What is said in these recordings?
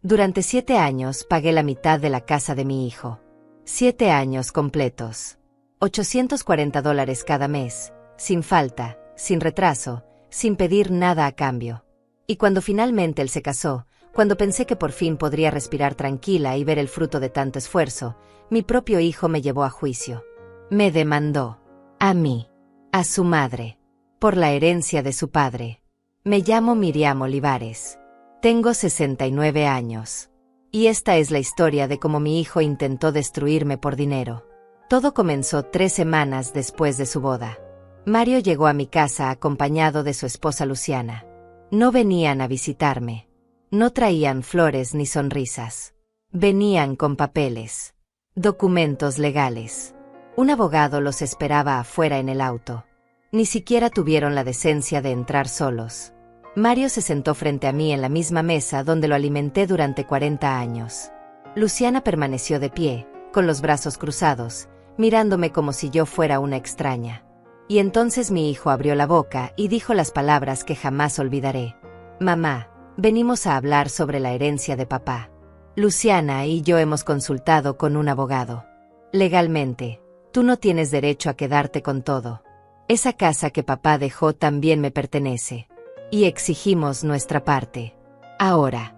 Durante 7 años pagué la mitad de la casa de mi hijo. 7 años completos. $840 cada mes, sin falta, sin retraso, sin pedir nada a cambio. Y cuando finalmente él se casó, cuando pensé que por fin podría respirar tranquila y ver el fruto de tanto esfuerzo, mi propio hijo me llevó a juicio. Me demandó. A mí. A su madre. Por la herencia de su padre. Me llamo Miriam Olivares. Tengo 69 años. Y esta es la historia de cómo mi hijo intentó destruirme por dinero. Todo comenzó 3 semanas después de su boda. Mario llegó a mi casa acompañado de su esposa Luciana. No venían a visitarme. No traían flores ni sonrisas. Venían con papeles. Documentos legales. Un abogado los esperaba afuera en el auto. Ni siquiera tuvieron la decencia de entrar solos. Mario se sentó frente a mí en la misma mesa donde lo alimenté durante 40 años. Luciana permaneció de pie, con los brazos cruzados, mirándome como si yo fuera una extraña. Y entonces mi hijo abrió la boca y dijo las palabras que jamás olvidaré. Mamá, venimos a hablar sobre la herencia de papá. Luciana y yo hemos consultado con un abogado. Legalmente, tú no tienes derecho a quedarte con todo. Esa casa que papá dejó también me pertenece. Y exigimos nuestra parte. Ahora.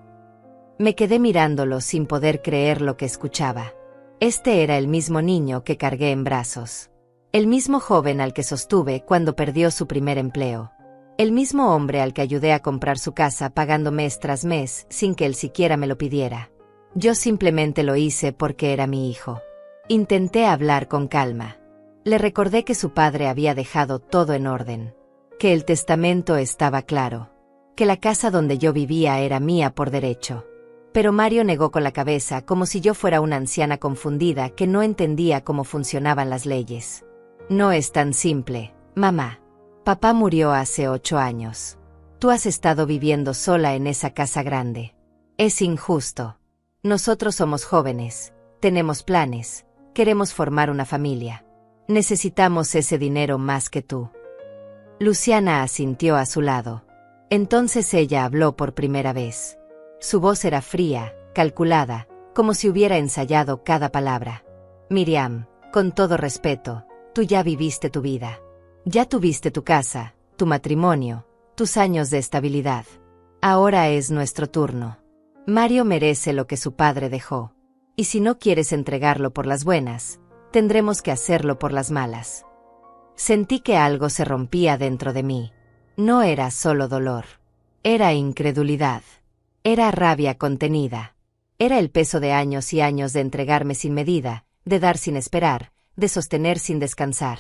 Me quedé mirándolo sin poder creer lo que escuchaba. Este era el mismo niño que cargué en brazos. El mismo joven al que sostuve cuando perdió su primer empleo. El mismo hombre al que ayudé a comprar su casa pagando mes tras mes sin que él siquiera me lo pidiera. Yo simplemente lo hice porque era mi hijo. Intenté hablar con calma. Le recordé que su padre había dejado todo en orden. Que el testamento estaba claro. Que la casa donde yo vivía era mía por derecho. Pero Mario negó con la cabeza como si yo fuera una anciana confundida que no entendía cómo funcionaban las leyes. No es tan simple, mamá. Papá murió hace 8 años. Tú has estado viviendo sola en esa casa grande. Es injusto. Nosotros somos jóvenes, tenemos planes, queremos formar una familia. Necesitamos ese dinero más que tú. Luciana asintió a su lado. Entonces ella habló por primera vez. Su voz era fría, calculada, como si hubiera ensayado cada palabra. Miriam, con todo respeto, tú ya viviste tu vida. Ya tuviste tu casa, tu matrimonio, tus años de estabilidad. Ahora es nuestro turno. Mario merece lo que su padre dejó. Y si no quieres entregarlo por las buenas, tendremos que hacerlo por las malas. Sentí que algo se rompía dentro de mí. No era solo dolor. Era incredulidad. Era rabia contenida. Era el peso de años y años de entregarme sin medida, de dar sin esperar, de sostener sin descansar.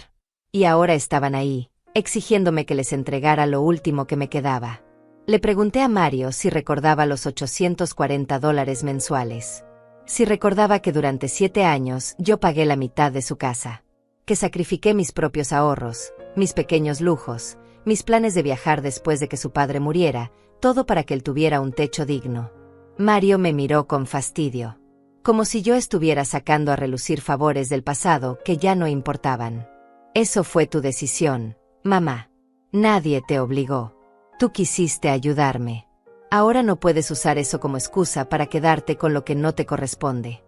Y ahora estaban ahí, exigiéndome que les entregara lo último que me quedaba. Le pregunté a Mario si recordaba los $840 mensuales. Si recordaba que durante 7 años yo pagué la mitad de su casa. Que sacrifiqué mis propios ahorros, mis pequeños lujos, mis planes de viajar después de que su padre muriera, todo para que él tuviera un techo digno. Mario me miró con fastidio. Como si yo estuviera sacando a relucir favores del pasado que ya no importaban. Eso fue tu decisión, mamá. Nadie te obligó. Tú quisiste ayudarme. Ahora no puedes usar eso como excusa para quedarte con lo que no te corresponde.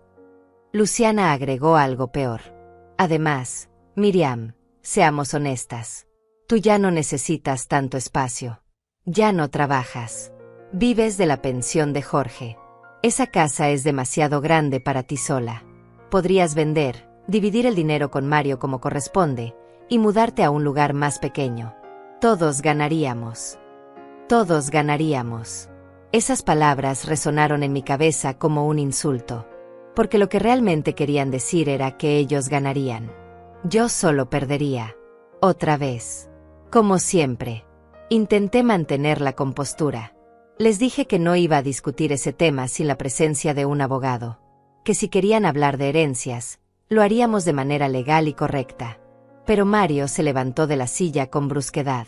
Luciana agregó algo peor. Además, Miriam, seamos honestas. Tú ya no necesitas tanto espacio. Ya no trabajas. Vives de la pensión de Jorge. Esa casa es demasiado grande para ti sola. Podrías vender, dividir el dinero con Mario como corresponde, y mudarte a un lugar más pequeño. Todos ganaríamos. Todos ganaríamos. Esas palabras resonaron en mi cabeza como un insulto. Porque lo que realmente querían decir era que ellos ganarían. Yo solo perdería. Otra vez. Como siempre. Intenté mantener la compostura. Les dije que no iba a discutir ese tema sin la presencia de un abogado. Que si querían hablar de herencias, lo haríamos de manera legal y correcta. Pero Mario se levantó de la silla con brusquedad.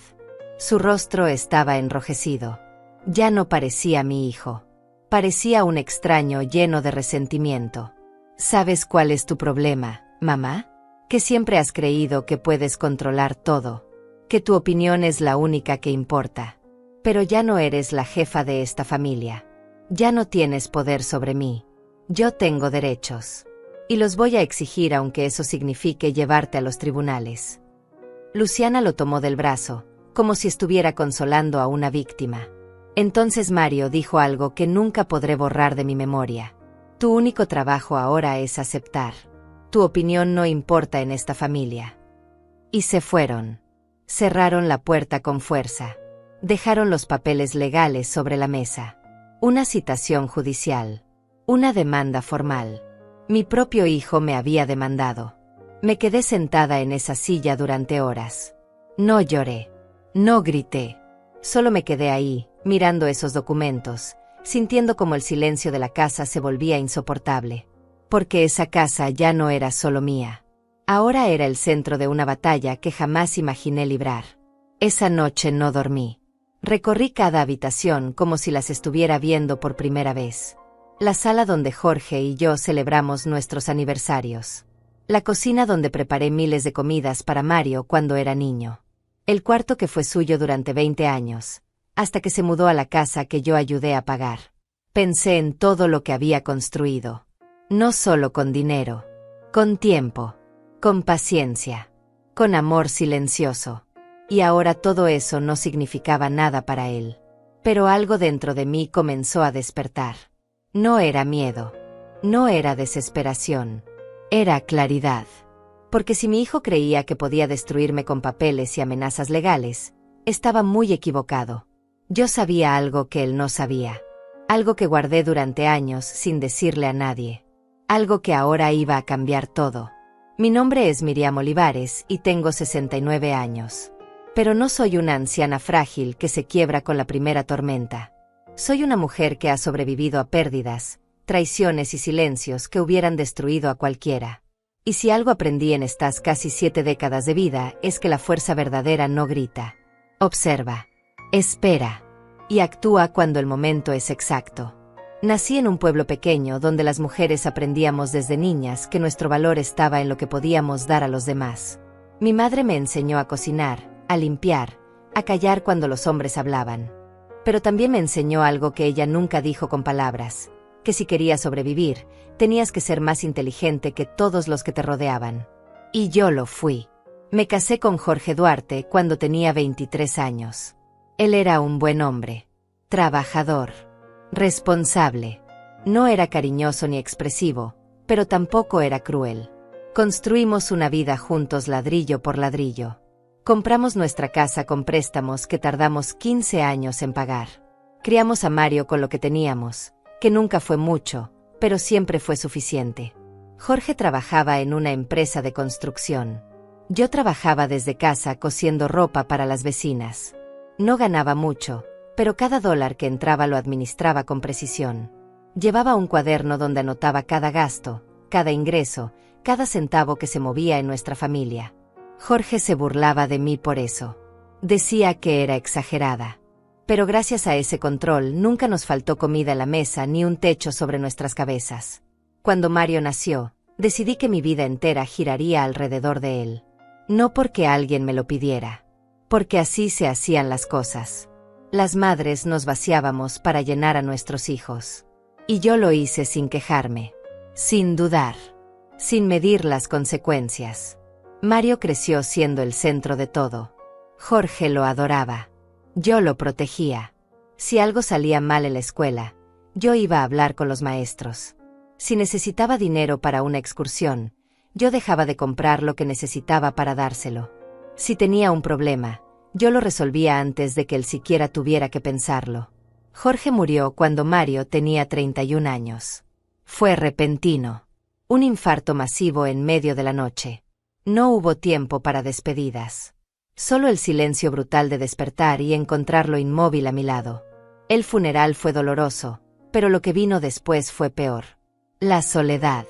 Su rostro estaba enrojecido. Ya no parecía mi hijo. Parecía un extraño lleno de resentimiento. ¿Sabes cuál es tu problema, mamá? Que siempre has creído que puedes controlar todo. Que tu opinión es la única que importa. Pero ya no eres la jefa de esta familia. Ya no tienes poder sobre mí. Yo tengo derechos. Y los voy a exigir aunque eso signifique llevarte a los tribunales. Luciana lo tomó del brazo, como si estuviera consolando a una víctima. Entonces Mario dijo algo que nunca podré borrar de mi memoria. Tu único trabajo ahora es aceptar. Tu opinión no importa en esta familia. Y se fueron. Cerraron la puerta con fuerza. Dejaron los papeles legales sobre la mesa. Una citación judicial. Una demanda formal. Mi propio hijo me había demandado. Me quedé sentada en esa silla durante horas. No lloré. No grité. Solo me quedé ahí, mirando esos documentos, sintiendo como el silencio de la casa se volvía insoportable. Porque esa casa ya no era solo mía. Ahora era el centro de una batalla que jamás imaginé librar. Esa noche no dormí. Recorrí cada habitación como si las estuviera viendo por primera vez. La sala donde Jorge y yo celebramos nuestros aniversarios. La cocina donde preparé miles de comidas para Mario cuando era niño. El cuarto que fue suyo durante 20 años, hasta que se mudó a la casa que yo ayudé a pagar. Pensé en todo lo que había construido. No solo con dinero, con tiempo, con paciencia, con amor silencioso. Y ahora todo eso no significaba nada para él. Pero algo dentro de mí comenzó a despertar. No era miedo, no era desesperación, era claridad. Porque si mi hijo creía que podía destruirme con papeles y amenazas legales, estaba muy equivocado. Yo sabía algo que él no sabía. Algo que guardé durante años sin decirle a nadie. Algo que ahora iba a cambiar todo. Mi nombre es Miriam Olivares y tengo 69 años. Pero no soy una anciana frágil que se quiebra con la primera tormenta. Soy una mujer que ha sobrevivido a pérdidas, traiciones y silencios que hubieran destruido a cualquiera. Y si algo aprendí en estas casi 7 décadas de vida es que la fuerza verdadera no grita. Observa, espera, y actúa cuando el momento es exacto. Nací en un pueblo pequeño donde las mujeres aprendíamos desde niñas que nuestro valor estaba en lo que podíamos dar a los demás. Mi madre me enseñó a cocinar, a limpiar, a callar cuando los hombres hablaban. Pero también me enseñó algo que ella nunca dijo con palabras, que si querías sobrevivir, tenías que ser más inteligente que todos los que te rodeaban. Y yo lo fui. Me casé con Jorge Duarte cuando tenía 23 años. Él era un buen hombre, trabajador, responsable. No era cariñoso ni expresivo, pero tampoco era cruel. Construimos una vida juntos ladrillo por ladrillo. Compramos nuestra casa con préstamos que tardamos 15 años en pagar. Criamos a Mario con lo que teníamos, que nunca fue mucho, pero siempre fue suficiente. Jorge trabajaba en una empresa de construcción. Yo trabajaba desde casa cosiendo ropa para las vecinas. No ganaba mucho, pero cada dólar que entraba lo administraba con precisión. Llevaba un cuaderno donde anotaba cada gasto, cada ingreso, cada centavo que se movía en nuestra familia. Jorge se burlaba de mí por eso. Decía que era exagerada. Pero gracias a ese control nunca nos faltó comida en la mesa ni un techo sobre nuestras cabezas. Cuando Mario nació, decidí que mi vida entera giraría alrededor de él. No porque alguien me lo pidiera. Porque así se hacían las cosas. Las madres nos vaciábamos para llenar a nuestros hijos. Y yo lo hice sin quejarme. Sin dudar. Sin medir las consecuencias. Mario creció siendo el centro de todo. Jorge lo adoraba. Yo lo protegía. Si algo salía mal en la escuela, yo iba a hablar con los maestros. Si necesitaba dinero para una excursión, yo dejaba de comprar lo que necesitaba para dárselo. Si tenía un problema, yo lo resolvía antes de que él siquiera tuviera que pensarlo. Jorge murió cuando Mario tenía 31 años. Fue repentino. Un infarto masivo en medio de la noche. No hubo tiempo para despedidas. Solo el silencio brutal de despertar y encontrarlo inmóvil a mi lado. El funeral fue doloroso, pero lo que vino después fue peor. La soledad.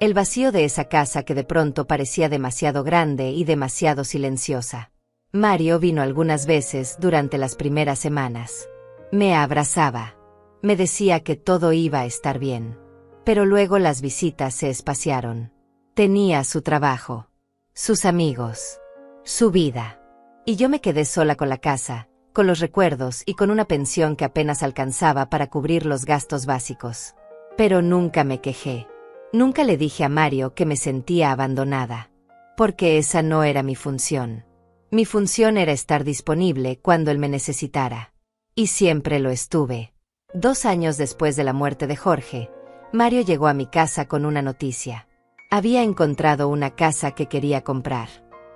El vacío de esa casa que de pronto parecía demasiado grande y demasiado silenciosa. Mario vino algunas veces durante las primeras semanas. Me abrazaba. Me decía que todo iba a estar bien. Pero luego las visitas se espaciaron. Tenía su trabajo, sus amigos, su vida. Y yo me quedé sola con la casa, con los recuerdos y con una pensión que apenas alcanzaba para cubrir los gastos básicos. Pero nunca me quejé. Nunca le dije a Mario que me sentía abandonada. Porque esa no era mi función. Mi función era estar disponible cuando él me necesitara. Y siempre lo estuve. 2 años después de la muerte de Jorge, Mario llegó a mi casa con una noticia. Había encontrado una casa que quería comprar.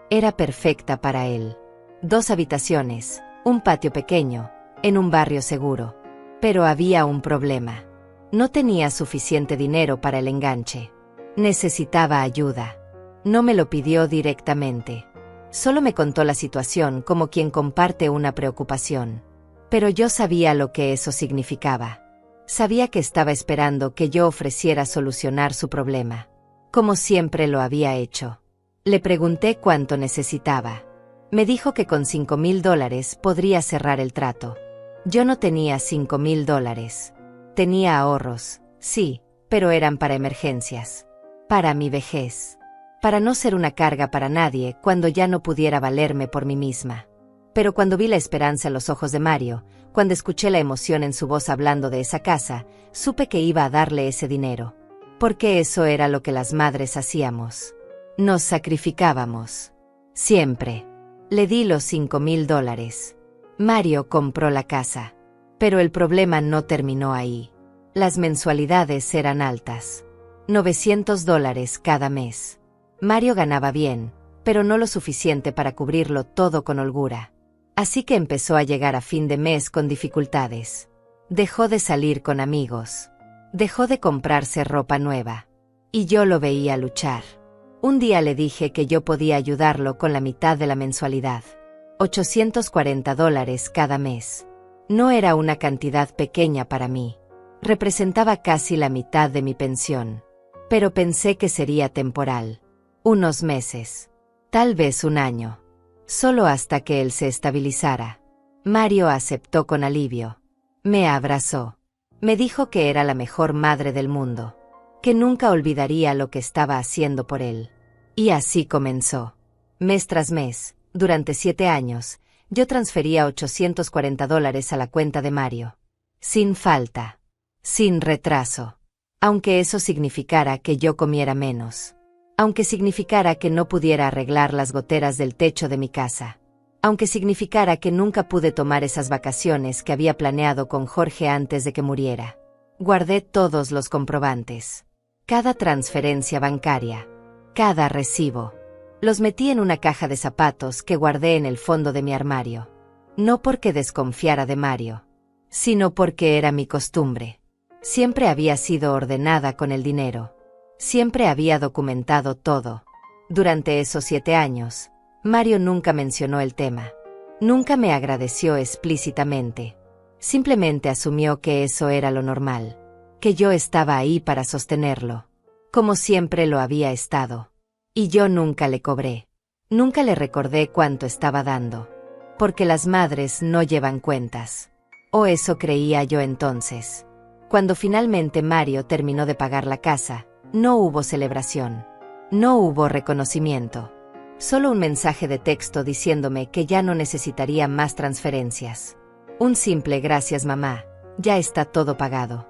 Era perfecta para él. 2 habitaciones, un patio pequeño, en un barrio seguro. Pero había un problema. No tenía suficiente dinero para el enganche. Necesitaba ayuda. No me lo pidió directamente. Solo me contó la situación como quien comparte una preocupación. Pero yo sabía lo que eso significaba. Sabía que estaba esperando que yo ofreciera solucionar su problema. Como siempre lo había hecho. Le pregunté cuánto necesitaba. Me dijo que con $5,000 podría cerrar el trato. Yo no tenía $5,000. Tenía ahorros, sí, pero eran para emergencias. Para mi vejez. Para no ser una carga para nadie cuando ya no pudiera valerme por mí misma. Pero cuando vi la esperanza en los ojos de Mario, cuando escuché la emoción en su voz hablando de esa casa, supe que iba a darle ese dinero. Porque eso era lo que las madres hacíamos. Nos sacrificábamos. Siempre. Le di los $5,000. Mario compró la casa. Pero el problema no terminó ahí. Las mensualidades eran altas. $900 cada mes. Mario ganaba bien, pero no lo suficiente para cubrirlo todo con holgura. Así que empezó a llegar a fin de mes con dificultades. Dejó de salir con amigos. Dejó de comprarse ropa nueva. Y yo lo veía luchar. Un día le dije que yo podía ayudarlo con la mitad de la mensualidad. $840 cada mes. No era una cantidad pequeña para mí. Representaba casi la mitad de mi pensión. Pero pensé que sería temporal. Unos meses. Tal vez un año. Solo hasta que él se estabilizara. Mario aceptó con alivio. Me abrazó. Me dijo que era la mejor madre del mundo. Que nunca olvidaría lo que estaba haciendo por él. Y así comenzó. Mes tras mes, durante 7 años, yo transfería $840 a la cuenta de Mario. Sin falta. Sin retraso. Aunque eso significara que yo comiera menos. Aunque significara que no pudiera arreglar las goteras del techo de mi casa. Aunque significara que nunca pude tomar esas vacaciones que había planeado con Jorge antes de que muriera. Guardé todos los comprobantes. Cada transferencia bancaria. Cada recibo. Los metí en una caja de zapatos que guardé en el fondo de mi armario. No porque desconfiara de Mario, sino porque era mi costumbre. Siempre había sido ordenada con el dinero. Siempre había documentado todo. Durante esos 7 años, Mario nunca mencionó el tema. Nunca me agradeció explícitamente. Simplemente asumió que eso era lo normal. Que yo estaba ahí para sostenerlo. Como siempre lo había estado. Y yo nunca le cobré. Nunca le recordé cuánto estaba dando. Porque las madres no llevan cuentas. O eso creía yo entonces. Cuando finalmente Mario terminó de pagar la casa, no hubo celebración. No hubo reconocimiento. Solo un mensaje de texto diciéndome que ya no necesitaría más transferencias. Un simple gracias mamá, ya está todo pagado.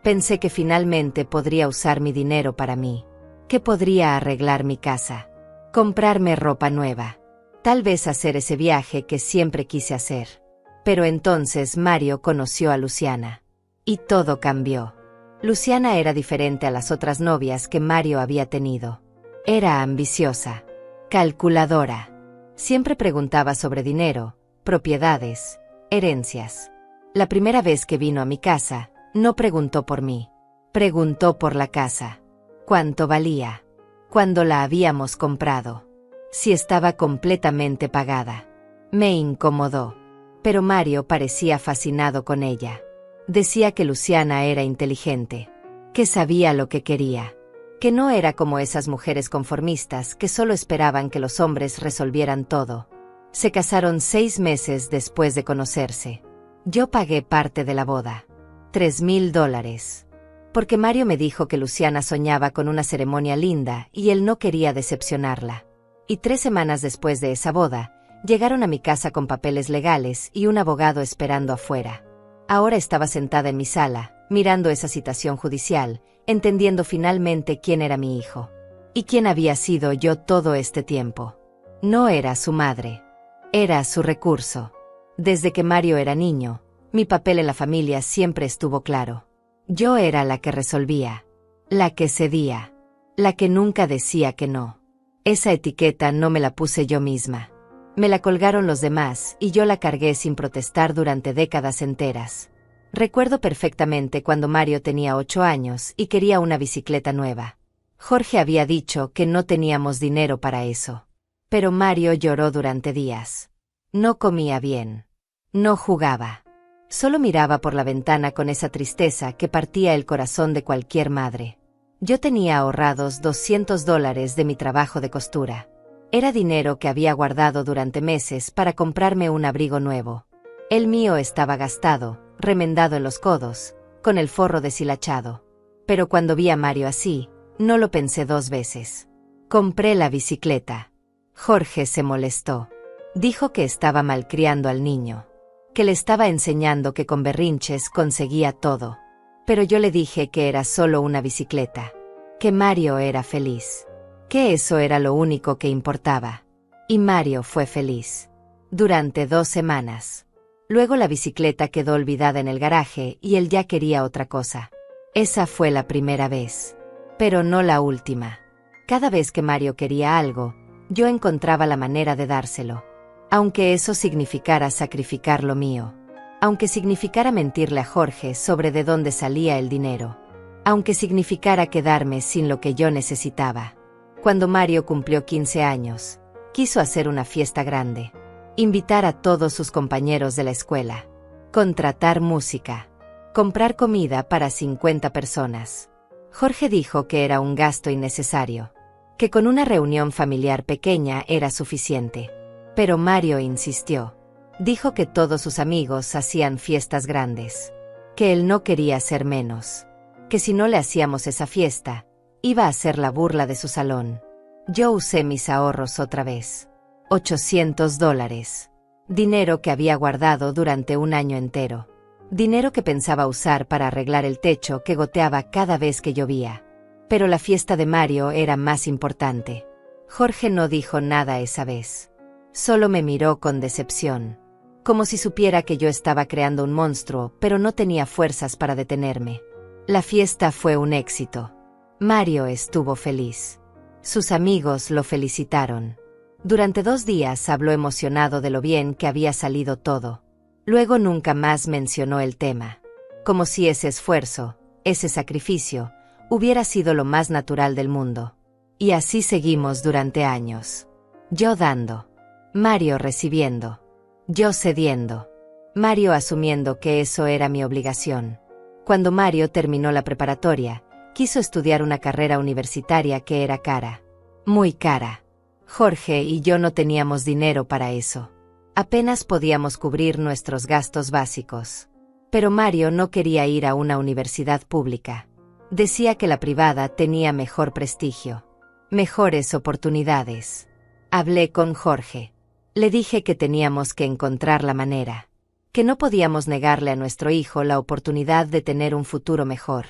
Pensé que finalmente podría usar mi dinero para mí. Que podría arreglar mi casa. Comprarme ropa nueva. Tal vez hacer ese viaje que siempre quise hacer. Pero entonces Mario conoció a Luciana. Y todo cambió. Luciana era diferente a las otras novias que Mario había tenido. Era ambiciosa. Calculadora. Siempre preguntaba sobre dinero, propiedades, herencias. La primera vez que vino a mi casa, no preguntó por mí. Preguntó por la casa. ¿Cuánto valía? ¿Cuándo la habíamos comprado? Si estaba completamente pagada. Me incomodó. Pero Mario parecía fascinado con ella. Decía que Luciana era inteligente. Que sabía lo que quería. Que no era como esas mujeres conformistas que solo esperaban que los hombres resolvieran todo. Se casaron 6 meses después de conocerse. Yo pagué parte de la boda. $3,000. Porque Mario me dijo que Luciana soñaba con una ceremonia linda y él no quería decepcionarla. Y 3 semanas después de esa boda, Llegaron a mi casa con papeles legales y un abogado esperando afuera. Ahora estaba sentada en mi sala, mirando esa citación judicial, entendiendo finalmente quién era mi hijo. Y quién había sido yo todo este tiempo. No era su madre. Era su recurso. Desde que Mario era niño, mi papel en la familia siempre estuvo claro. Yo era la que resolvía, la que cedía, la que nunca decía que no. Esa etiqueta no me la puse yo misma. Me la colgaron los demás y yo la cargué sin protestar durante décadas enteras. Recuerdo perfectamente cuando Mario tenía 8 años y quería una bicicleta nueva. Jorge había dicho que no teníamos dinero para eso. Pero Mario lloró durante días. No comía bien. No jugaba. Solo miraba por la ventana con esa tristeza que partía el corazón de cualquier madre. Yo tenía ahorrados $200 de mi trabajo de costura. Era dinero que había guardado durante meses para comprarme un abrigo nuevo. El mío estaba gastado, remendado en los codos, con el forro deshilachado. Pero cuando vi a Mario así, no lo pensé 2 veces. Compré la bicicleta. Jorge se molestó. Dijo que estaba malcriando al niño, que le estaba enseñando que con berrinches conseguía todo. Pero yo le dije que era solo una bicicleta, que Mario era feliz, que eso era lo único que importaba. Y Mario fue feliz. Durante 2 semanas. Luego la bicicleta quedó olvidada en el garaje y él ya quería otra cosa. Esa fue la primera vez. Pero no la última. Cada vez que Mario quería algo, yo encontraba la manera de dárselo. Aunque eso significara sacrificar lo mío. Aunque significara mentirle a Jorge sobre de dónde salía el dinero. Aunque significara quedarme sin lo que yo necesitaba. Cuando Mario cumplió 15 años, quiso hacer una fiesta grande. Invitar a todos sus compañeros de la escuela. Contratar música. Comprar comida para 50 personas. Jorge dijo que era un gasto innecesario. Que con una reunión familiar pequeña era suficiente. Pero Mario insistió. Dijo que todos sus amigos hacían fiestas grandes. Que él no quería ser menos. Que si no le hacíamos esa fiesta, iba a ser la burla de su salón. Yo usé mis ahorros otra vez. $800. Dinero que había guardado durante un año entero. Dinero que pensaba usar para arreglar el techo que goteaba cada vez que llovía. Pero la fiesta de Mario era más importante. Jorge no dijo nada esa vez. Solo me miró con decepción. Como si supiera que yo estaba creando un monstruo, pero no tenía fuerzas para detenerme. La fiesta fue un éxito. Mario estuvo feliz. Sus amigos lo felicitaron. Durante 2 días habló emocionado de lo bien que había salido todo. Luego nunca más mencionó el tema. Como si ese esfuerzo, ese sacrificio, hubiera sido lo más natural del mundo. Y así seguimos durante años. Yo dando. Mario recibiendo. Yo cediendo. Mario asumiendo que eso era mi obligación. Cuando Mario terminó la preparatoria, quiso estudiar una carrera universitaria que era cara. Muy cara. Jorge y yo no teníamos dinero para eso. Apenas podíamos cubrir nuestros gastos básicos. Pero Mario no quería ir a una universidad pública. Decía que la privada tenía mejor prestigio. Mejores oportunidades. Hablé con Jorge. Le dije que teníamos que encontrar la manera. Que no podíamos negarle a nuestro hijo la oportunidad de tener un futuro mejor.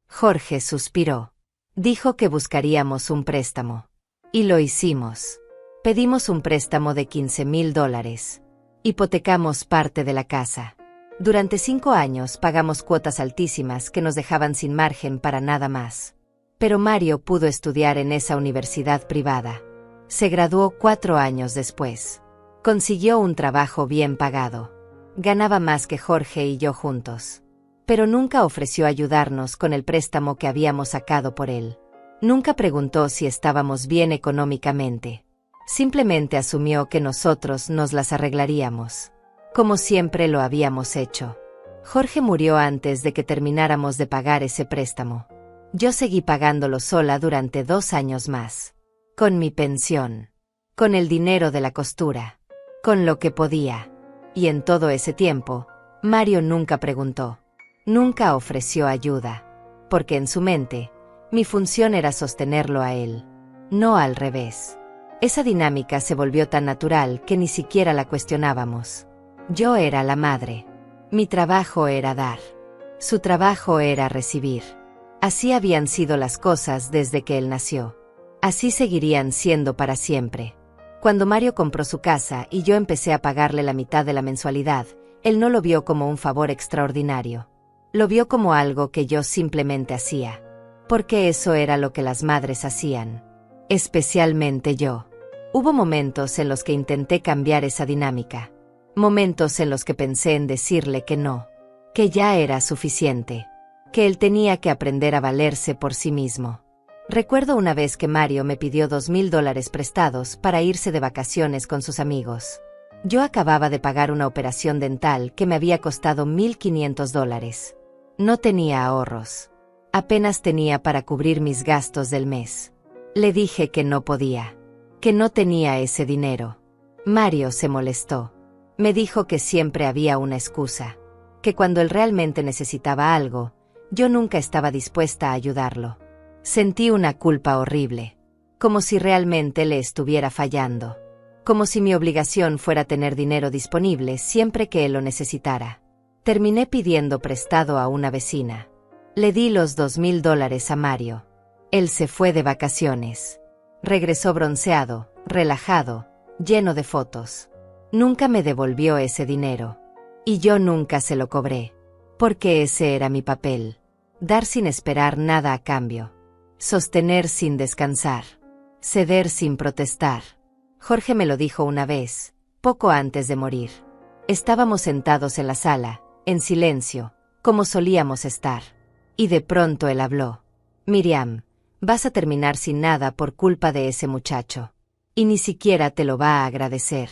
Jorge suspiró. Dijo que buscaríamos un préstamo. Y lo hicimos. Pedimos un préstamo de $15,000. Hipotecamos parte de la casa. Durante 5 años pagamos cuotas altísimas que nos dejaban sin margen para nada más. Pero Mario pudo estudiar en esa universidad privada. Se graduó 4 años después. Consiguió un trabajo bien pagado. Ganaba más que Jorge y yo juntos. Pero nunca ofreció ayudarnos con el préstamo que habíamos sacado por él. Nunca preguntó si estábamos bien económicamente. Simplemente asumió que nosotros nos las arreglaríamos. Como siempre lo habíamos hecho. Jorge murió antes de que termináramos de pagar ese préstamo. Yo seguí pagándolo sola durante 2 años más. Con mi pensión. Con el dinero de la costura. Con lo que podía. Y en todo ese tiempo, Mario nunca preguntó. Nunca ofreció ayuda. Porque en su mente, mi función era sostenerlo a él. No al revés. Esa dinámica se volvió tan natural que ni siquiera la cuestionábamos. Yo era la madre. Mi trabajo era dar. Su trabajo era recibir. Así habían sido las cosas desde que él nació. Así seguirían siendo para siempre. Cuando Mario compró su casa y yo empecé a pagarle la mitad de la mensualidad, él no lo vio como un favor extraordinario. Lo vio como algo que yo simplemente hacía. Porque eso era lo que las madres hacían. Especialmente yo. Hubo momentos en los que intenté cambiar esa dinámica. Momentos en los que pensé en decirle que no. Que ya era suficiente. Que él tenía que aprender a valerse por sí mismo. Recuerdo una vez que Mario me pidió $2,000 prestados para irse de vacaciones con sus amigos. Yo acababa de pagar una operación dental que me había costado $1,500. No tenía ahorros. Apenas tenía para cubrir mis gastos del mes. Le dije que no podía. Que no tenía ese dinero. Mario se molestó. Me dijo que siempre había una excusa. Que cuando él realmente necesitaba algo, yo nunca estaba dispuesta a ayudarlo. Sentí una culpa horrible. Como si realmente le estuviera fallando. Como si mi obligación fuera tener dinero disponible siempre que él lo necesitara. Terminé pidiendo prestado a una vecina. Le di los $2,000 a Mario. Él se fue de vacaciones. Regresó bronceado, relajado, lleno de fotos. Nunca me devolvió ese dinero. Y yo nunca se lo cobré. Porque ese era mi papel. Dar sin esperar nada a cambio. Sostener sin descansar. Ceder sin protestar. Jorge me lo dijo una vez, poco antes de morir. Estábamos sentados en la sala, en silencio, como solíamos estar. Y de pronto él habló. Miriam, vas a terminar sin nada por culpa de ese muchacho. Y ni siquiera te lo va a agradecer.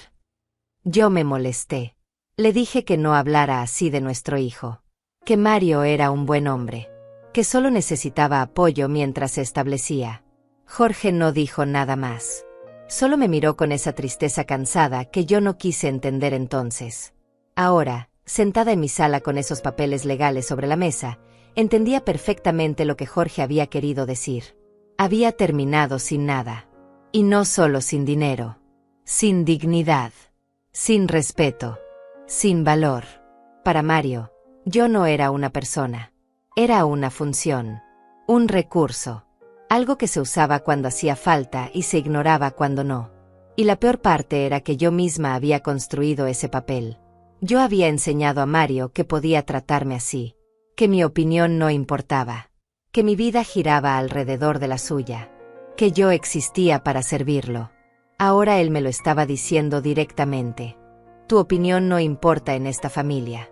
Yo me molesté. Le dije que no hablara así de nuestro hijo. Que Mario era un buen hombre. Que solo necesitaba apoyo mientras se establecía. Jorge no dijo nada más. Solo me miró con esa tristeza cansada que yo no quise entender entonces. Ahora, sentada en mi sala con esos papeles legales sobre la mesa, entendía perfectamente lo que Jorge había querido decir. Había terminado sin nada. Y no solo sin dinero. Sin dignidad. Sin respeto. Sin valor. Para Mario, yo no era una persona. Era una función. Un recurso. Algo que se usaba cuando hacía falta y se ignoraba cuando no. Y la peor parte era que yo misma había construido ese papel. Yo había enseñado a Mario que podía tratarme así. Que mi opinión no importaba. Que mi vida giraba alrededor de la suya. Que yo existía para servirlo. Ahora él me lo estaba diciendo directamente. Tu opinión no importa en esta familia.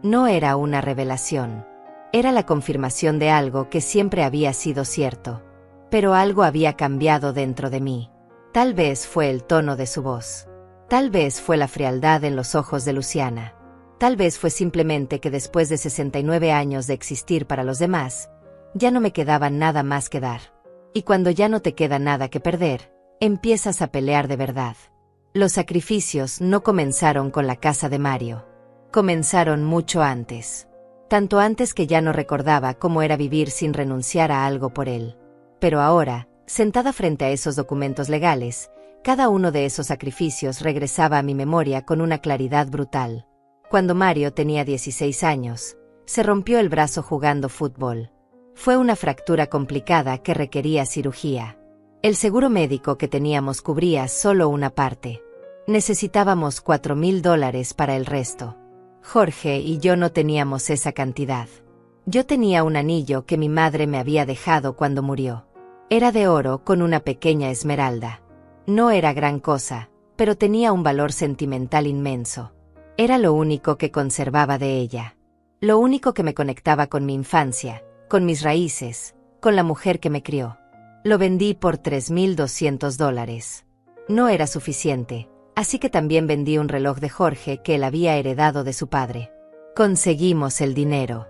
No era una revelación. Era la confirmación de algo que siempre había sido cierto. Pero algo había cambiado dentro de mí. Tal vez fue el tono de su voz. Tal vez fue la frialdad en los ojos de Luciana. Tal vez fue simplemente que después de 69 años de existir para los demás, ya no me quedaba nada más que dar. Y cuando ya no te queda nada que perder, empiezas a pelear de verdad. Los sacrificios no comenzaron con la casa de Mario. Comenzaron mucho antes. Tanto antes que ya no recordaba cómo era vivir sin renunciar a algo por él. Pero ahora, sentada frente a esos documentos legales, cada uno de esos sacrificios regresaba a mi memoria con una claridad brutal. Cuando Mario tenía 16 años, se rompió el brazo jugando fútbol. Fue una fractura complicada que requería cirugía. El seguro médico que teníamos cubría solo una parte. Necesitábamos $4,000 para el resto. Jorge y yo no teníamos esa cantidad. Yo tenía un anillo que mi madre me había dejado cuando murió. Era de oro con una pequeña esmeralda. No era gran cosa, pero tenía un valor sentimental inmenso. Era lo único que conservaba de ella. Lo único que me conectaba con mi infancia, con mis raíces, con la mujer que me crió. Lo vendí por $3,200. No era suficiente. Así que también vendí un reloj de Jorge que él había heredado de su padre. Conseguimos el dinero.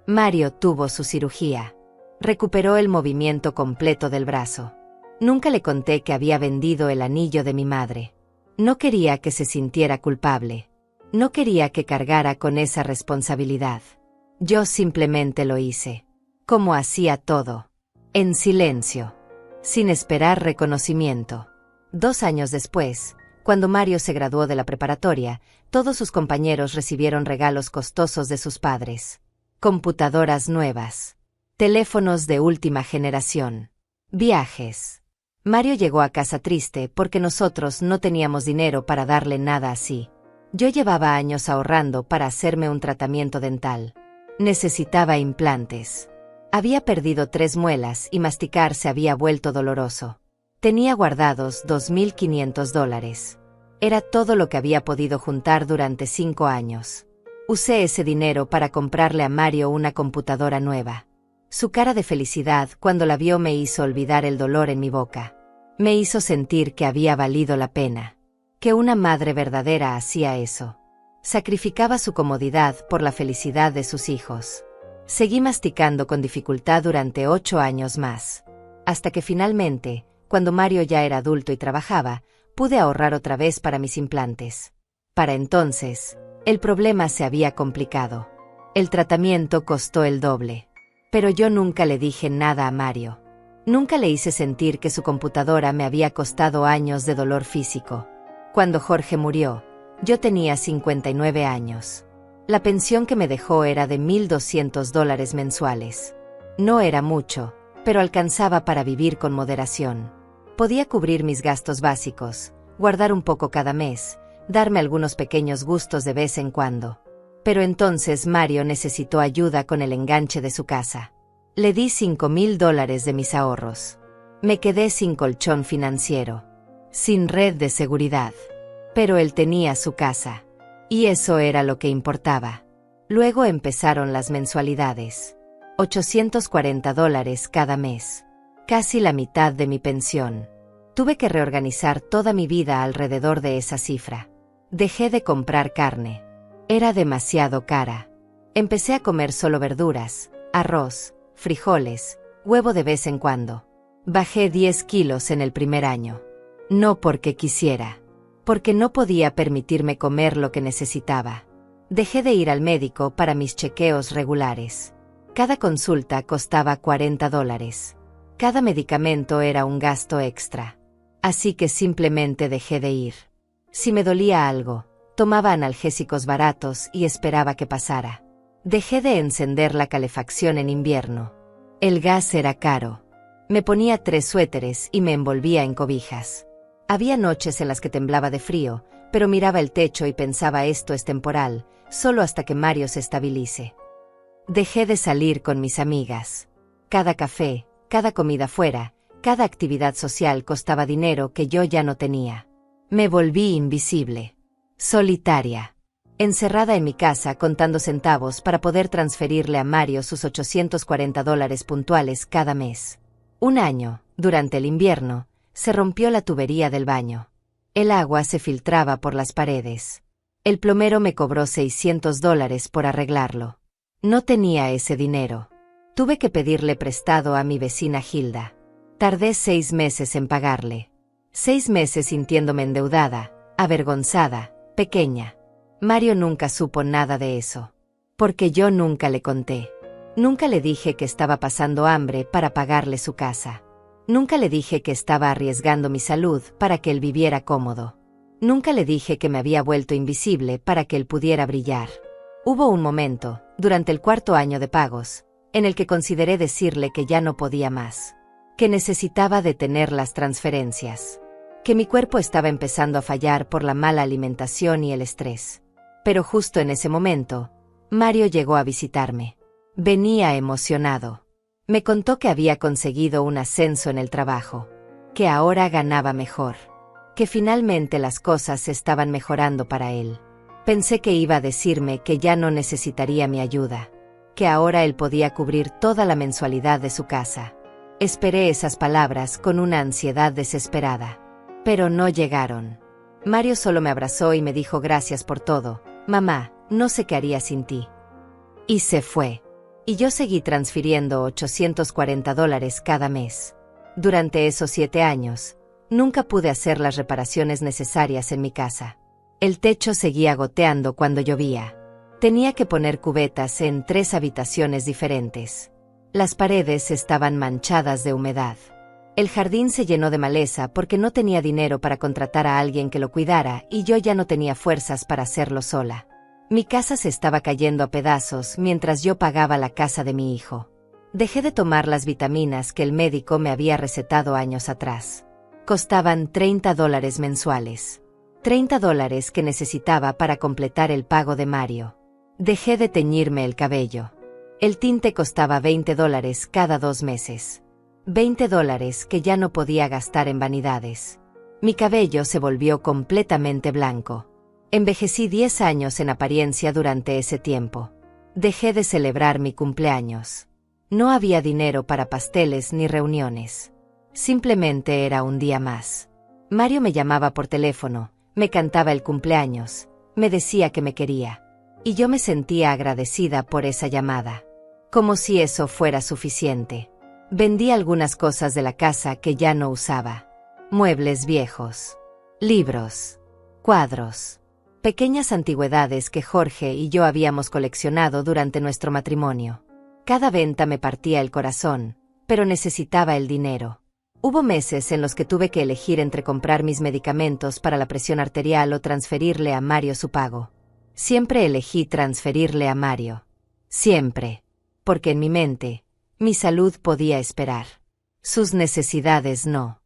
Mario tuvo su cirugía. Recuperó el movimiento completo del brazo. Nunca le conté que había vendido el anillo de mi madre. No quería que se sintiera culpable. No quería que cargara con esa responsabilidad. Yo simplemente lo hice. Como hacía todo. En silencio. Sin esperar reconocimiento. 2 años después, cuando Mario se graduó de la preparatoria, todos sus compañeros recibieron regalos costosos de sus padres. Computadoras nuevas. Teléfonos de última generación. Viajes. Mario llegó a casa triste porque nosotros no teníamos dinero para darle nada así. Yo llevaba años ahorrando para hacerme un tratamiento dental. Necesitaba implantes. Había perdido 3 muelas y masticar se había vuelto doloroso. Tenía guardados $2,500. Era todo lo que había podido juntar durante 5 años. Usé ese dinero para comprarle a Mario una computadora nueva. Su cara de felicidad cuando la vio me hizo olvidar el dolor en mi boca. Me hizo sentir que había valido la pena. Que una madre verdadera hacía eso. Sacrificaba su comodidad por la felicidad de sus hijos. Seguí masticando con dificultad durante 8 años más. Hasta que finalmente, cuando Mario ya era adulto y trabajaba, pude ahorrar otra vez para mis implantes. Para entonces, el problema se había complicado. El tratamiento costó el doble. Pero yo nunca le dije nada a Mario. Nunca le hice sentir que su computadora me había costado años de dolor físico. Cuando Jorge murió, yo tenía 59 años. La pensión que me dejó era de $1,200 mensuales. No era mucho, pero alcanzaba para vivir con moderación. Podía cubrir mis gastos básicos, guardar un poco cada mes, darme algunos pequeños gustos de vez en cuando. Pero entonces Mario necesitó ayuda con el enganche de su casa. Le di $5,000 de mis ahorros. Me quedé sin colchón financiero, sin red de seguridad. Pero él tenía su casa. Y eso era lo que importaba. Luego empezaron las mensualidades. $840 cada mes. Casi la mitad de mi pensión. Tuve que reorganizar toda mi vida alrededor de esa cifra. Dejé de comprar carne. Era demasiado cara. Empecé a comer solo verduras, arroz, frijoles, huevo de vez en cuando. Bajé 10 kilos en el primer año. No porque quisiera. Porque no podía permitirme comer lo que necesitaba. Dejé de ir al médico para mis chequeos regulares. Cada consulta costaba $40. Cada medicamento era un gasto extra. Así que simplemente dejé de ir. Si me dolía algo, tomaba analgésicos baratos y esperaba que pasara. Dejé de encender la calefacción en invierno. El gas era caro. Me ponía 3 suéteres y me envolvía en cobijas. Había noches en las que temblaba de frío, pero miraba el techo y pensaba esto es temporal, solo hasta que Mario se estabilice. Dejé de salir con mis amigas. Cada café, cada comida fuera, cada actividad social costaba dinero que yo ya no tenía. Me volví invisible. Solitaria. Encerrada en mi casa contando centavos para poder transferirle a Mario sus $840 puntuales cada mes. Un año, durante el invierno, se rompió la tubería del baño. El agua se filtraba por las paredes. El plomero me cobró $600 por arreglarlo. No tenía ese dinero. Tuve que pedirle prestado a mi vecina Hilda. Tardé 6 meses en pagarle. 6 meses sintiéndome endeudada, avergonzada, pequeña. Mario nunca supo nada de eso. Porque yo nunca le conté. Nunca le dije que estaba pasando hambre para pagarle su casa. Nunca le dije que estaba arriesgando mi salud para que él viviera cómodo. Nunca le dije que me había vuelto invisible para que él pudiera brillar. Hubo un momento, durante el 4.º año de pagos, en el que consideré decirle que ya no podía más. Que necesitaba detener las transferencias. Que mi cuerpo estaba empezando a fallar por la mala alimentación y el estrés. Pero justo en ese momento, Mario llegó a visitarme. Venía emocionado. Me contó que había conseguido un ascenso en el trabajo. Que ahora ganaba mejor. Que finalmente las cosas estaban mejorando para él. Pensé que iba a decirme que ya no necesitaría mi ayuda. Que ahora él podía cubrir toda la mensualidad de su casa. Esperé esas palabras con una ansiedad desesperada. Pero no llegaron. Mario solo me abrazó y me dijo gracias por todo. Mamá, no sé qué haría sin ti. Y se fue. Y yo seguí transfiriendo $840 cada mes. Durante esos 7 años, nunca pude hacer las reparaciones necesarias en mi casa. El techo seguía goteando cuando llovía. Tenía que poner cubetas en 3 habitaciones diferentes. Las paredes estaban manchadas de humedad. El jardín se llenó de maleza porque no tenía dinero para contratar a alguien que lo cuidara y yo ya no tenía fuerzas para hacerlo sola. Mi casa se estaba cayendo a pedazos mientras yo pagaba la casa de mi hijo. Dejé de tomar las vitaminas que el médico me había recetado años atrás. Costaban $30 mensuales. $30 que necesitaba para completar el pago de Mario. Dejé de teñirme el cabello. El tinte costaba $20 cada 2 meses. $20 que ya no podía gastar en vanidades. Mi cabello se volvió completamente blanco. Envejecí 10 años en apariencia durante ese tiempo. Dejé de celebrar mi cumpleaños. No había dinero para pasteles ni reuniones. Simplemente era un día más. Mario me llamaba por teléfono, me cantaba el cumpleaños, me decía que me quería. Y yo me sentía agradecida por esa llamada. Como si eso fuera suficiente. Vendí algunas cosas de la casa que ya no usaba. Muebles viejos. Libros. Cuadros. Pequeñas antigüedades que Jorge y yo habíamos coleccionado durante nuestro matrimonio. Cada venta me partía el corazón, pero necesitaba el dinero. Hubo meses en los que tuve que elegir entre comprar mis medicamentos para la presión arterial o transferirle a Mario su pago. Siempre elegí transferirle a Mario. Siempre. Porque en mi mente, mi salud podía esperar. Sus necesidades no.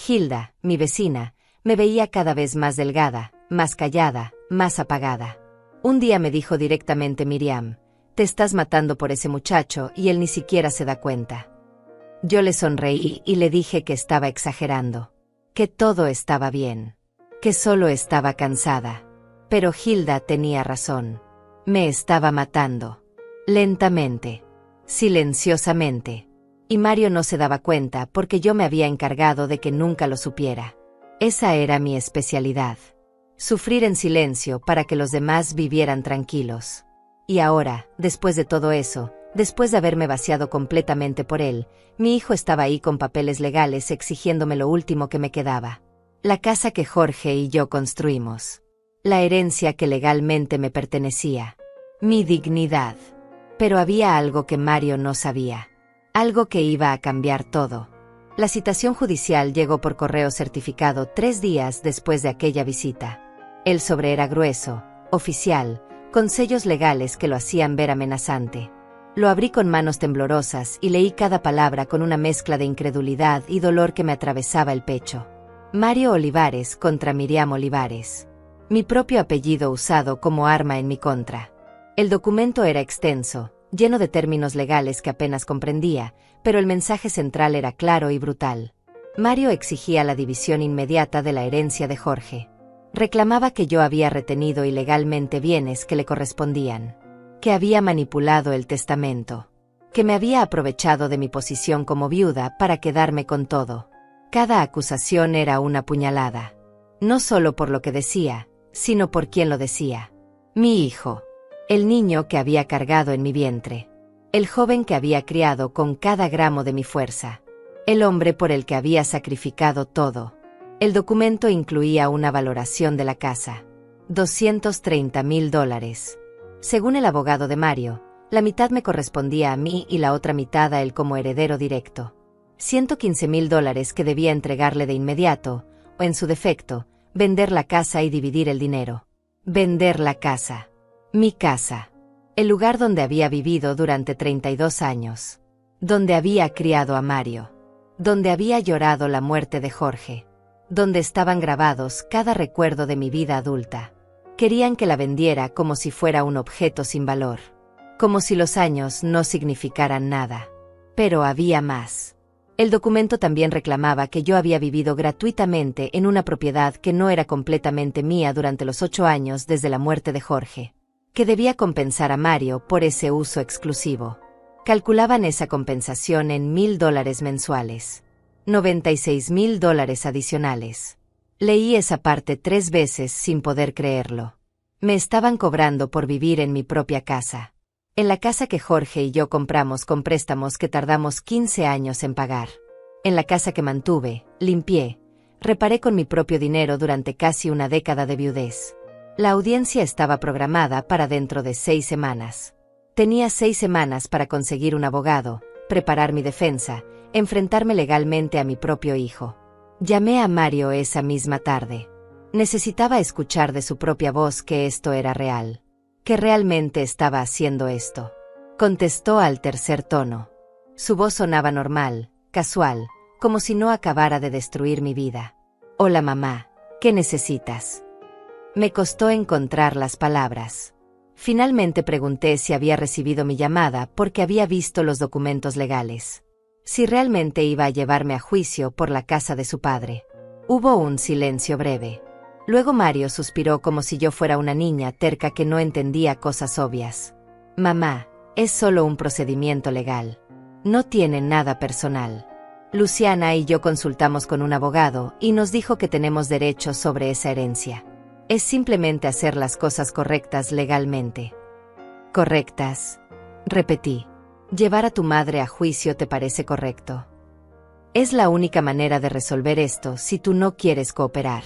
Hilda, mi vecina, me veía cada vez más delgada, más callada, más apagada. Un día me dijo directamente Miriam, te estás matando por ese muchacho y él ni siquiera se da cuenta. Yo le sonreí y le dije que estaba exagerando, que todo estaba bien, que solo estaba cansada. Pero Hilda tenía razón. Me estaba matando. Lentamente. Silenciosamente. Y Mario no se daba cuenta porque yo me había encargado de que nunca lo supiera. Esa era mi especialidad. Sufrir en silencio para que los demás vivieran tranquilos. Y ahora, después de todo eso, después de haberme vaciado completamente por él, mi hijo estaba ahí con papeles legales exigiéndome lo último que me quedaba. La casa que Jorge y yo construimos. La herencia que legalmente me pertenecía. Mi dignidad. Pero había algo que Mario no sabía. Algo que iba a cambiar todo. La citación judicial llegó por correo certificado 3 días después de aquella visita. El sobre era grueso, oficial, con sellos legales que lo hacían ver amenazante. Lo abrí con manos temblorosas y leí cada palabra con una mezcla de incredulidad y dolor que me atravesaba el pecho. Mario Olivares contra Miriam Olivares. Mi propio apellido usado como arma en mi contra. El documento era extenso, lleno de términos legales que apenas comprendía, pero el mensaje central era claro y brutal. Mario exigía la división inmediata de la herencia de Jorge. Reclamaba que yo había retenido ilegalmente bienes que le correspondían. Que había manipulado el testamento. Que me había aprovechado de mi posición como viuda para quedarme con todo. Cada acusación era una puñalada. No solo por lo que decía, sino por quien lo decía. Mi hijo. El niño que había cargado en mi vientre. El joven que había criado con cada gramo de mi fuerza. El hombre por el que había sacrificado todo. El documento incluía una valoración de la casa. $230,000. Según el abogado de Mario, la mitad me correspondía a mí y la otra mitad a él como heredero directo. $115,000 que debía entregarle de inmediato, o en su defecto, vender la casa y dividir el dinero. Vender la casa. Mi casa. El lugar donde había vivido durante 32 años. Donde había criado a Mario. Donde había llorado la muerte de Jorge. Donde estaban grabados cada recuerdo de mi vida adulta. Querían que la vendiera como si fuera un objeto sin valor. Como si los años no significaran nada. Pero había más. El documento también reclamaba que yo había vivido gratuitamente en una propiedad que no era completamente mía durante los 8 años desde la muerte de Jorge. Que debía compensar a Mario por ese uso exclusivo. Calculaban esa compensación en $1,000 mensuales. $96,000 adicionales. Leí esa parte 3 veces sin poder creerlo. Me estaban cobrando por vivir en mi propia casa. En la casa que Jorge y yo compramos con préstamos que tardamos 15 años en pagar. En la casa que mantuve, limpié, reparé con mi propio dinero durante casi una década de viudez. La audiencia estaba programada para dentro de 6 semanas. Tenía 6 semanas para conseguir un abogado, preparar mi defensa, enfrentarme legalmente a mi propio hijo. Llamé a Mario esa misma tarde. Necesitaba escuchar de su propia voz que esto era real, que realmente estaba haciendo esto. Contestó al tercer tono. Su voz sonaba normal, casual, como si no acabara de destruir mi vida. Hola mamá, ¿qué necesitas? Me costó encontrar las palabras. Finalmente pregunté si había recibido mi llamada porque había visto los documentos legales. Si realmente iba a llevarme a juicio por la casa de su padre. Hubo un silencio breve. Luego Mario suspiró como si yo fuera una niña terca que no entendía cosas obvias. Mamá, es solo un procedimiento legal. No tiene nada personal. Luciana y yo consultamos con un abogado y nos dijo que tenemos derechos sobre esa herencia. Es simplemente hacer las cosas correctas legalmente. ¿Correctas? Repetí. ¿Llevar a tu madre a juicio te parece correcto? Es la única manera de resolver esto si tú no quieres cooperar.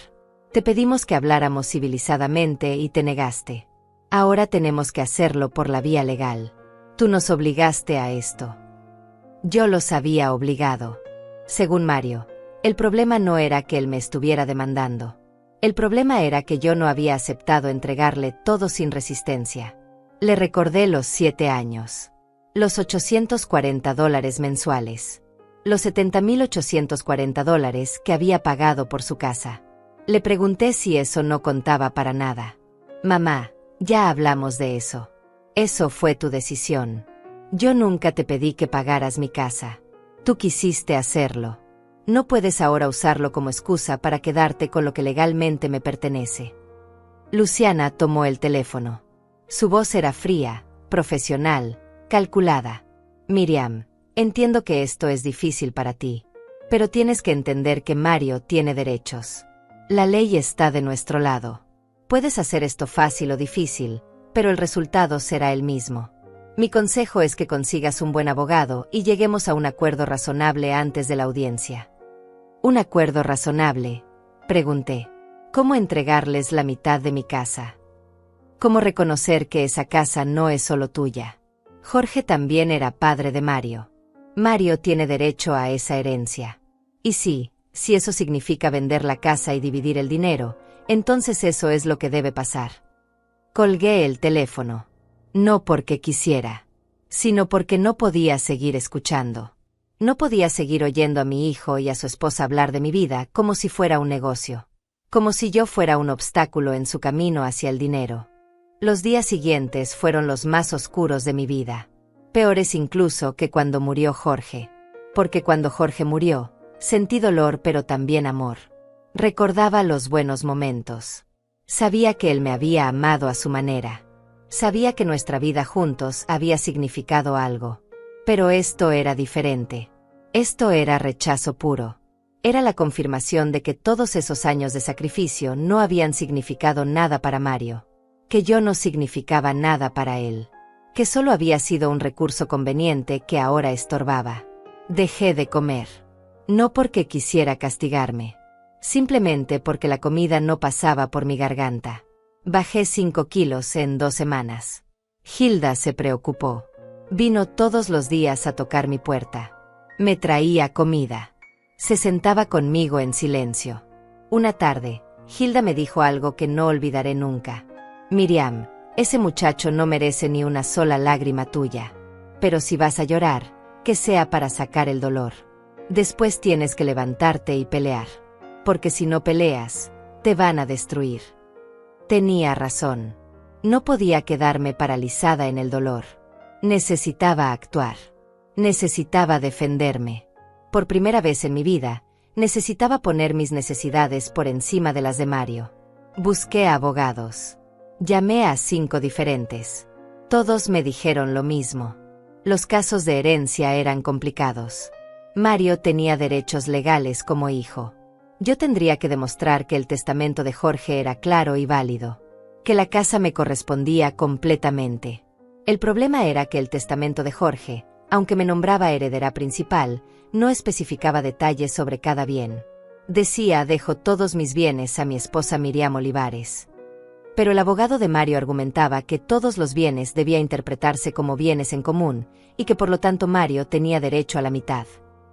Te pedimos que habláramos civilizadamente y te negaste. Ahora tenemos que hacerlo por la vía legal. Tú nos obligaste a esto. Yo los había obligado. Según Mario, el problema no era que él me estuviera demandando. El problema era que yo no había aceptado entregarle todo sin resistencia. Le recordé los 7 años. Los $840 mensuales. Los $70.840 que había pagado por su casa. Le pregunté si eso no contaba para nada. Mamá, ya hablamos de eso. Eso fue tu decisión. Yo nunca te pedí que pagaras mi casa. Tú quisiste hacerlo. No puedes ahora usarlo como excusa para quedarte con lo que legalmente me pertenece. Luciana tomó el teléfono. Su voz era fría, profesional, calculada. Miriam, entiendo que esto es difícil para ti, pero tienes que entender que Mario tiene derechos. La ley está de nuestro lado. Puedes hacer esto fácil o difícil, pero el resultado será el mismo. Mi consejo es que consigas un buen abogado y lleguemos a un acuerdo razonable antes de la audiencia. ¿Un acuerdo razonable? Pregunté. ¿Cómo entregarles la mitad de mi casa? ¿Cómo reconocer que esa casa no es solo tuya? Jorge también era padre de Mario. Mario tiene derecho a esa herencia. Y sí, si eso significa vender la casa y dividir el dinero, entonces eso es lo que debe pasar. Colgué el teléfono. No porque quisiera, sino porque no podía seguir escuchando. No podía seguir oyendo a mi hijo y a su esposa hablar de mi vida como si fuera un negocio. Como si yo fuera un obstáculo en su camino hacia el dinero. Los días siguientes fueron los más oscuros de mi vida. Peores incluso que cuando murió Jorge. Porque cuando Jorge murió, sentí dolor pero también amor. Recordaba los buenos momentos. Sabía que él me había amado a su manera. Sabía que nuestra vida juntos había significado algo. Pero esto era diferente. Esto era rechazo puro. Era la confirmación de que todos esos años de sacrificio no habían significado nada para Mario. Que yo no significaba nada para él. Que solo había sido un recurso conveniente que ahora estorbaba. Dejé de comer. No porque quisiera castigarme. Simplemente porque la comida no pasaba por mi garganta. Bajé 5 kilos en 2 semanas. Hilda se preocupó. Vino todos los días a tocar mi puerta. Me traía comida. Se sentaba conmigo en silencio. Una tarde, Hilda me dijo algo que no olvidaré nunca. Miriam, ese muchacho no merece ni una sola lágrima tuya. Pero si vas a llorar, que sea para sacar el dolor. Después tienes que levantarte y pelear. Porque si no peleas, te van a destruir. Tenía razón. No podía quedarme paralizada en el dolor. Necesitaba actuar. Necesitaba defenderme. Por primera vez en mi vida, necesitaba poner mis necesidades por encima de las de Mario. Busqué abogados. Llamé a 5 diferentes. Todos me dijeron lo mismo. Los casos de herencia eran complicados. Mario tenía derechos legales como hijo. Yo tendría que demostrar que el testamento de Jorge era claro y válido. Que la casa me correspondía completamente. El problema era que el testamento de Jorge, aunque me nombraba heredera principal, no especificaba detalles sobre cada bien. Decía: dejo todos mis bienes a mi esposa Miriam Olivares. Pero el abogado de Mario argumentaba que todos los bienes debía interpretarse como bienes en común, y que por lo tanto Mario tenía derecho a la mitad.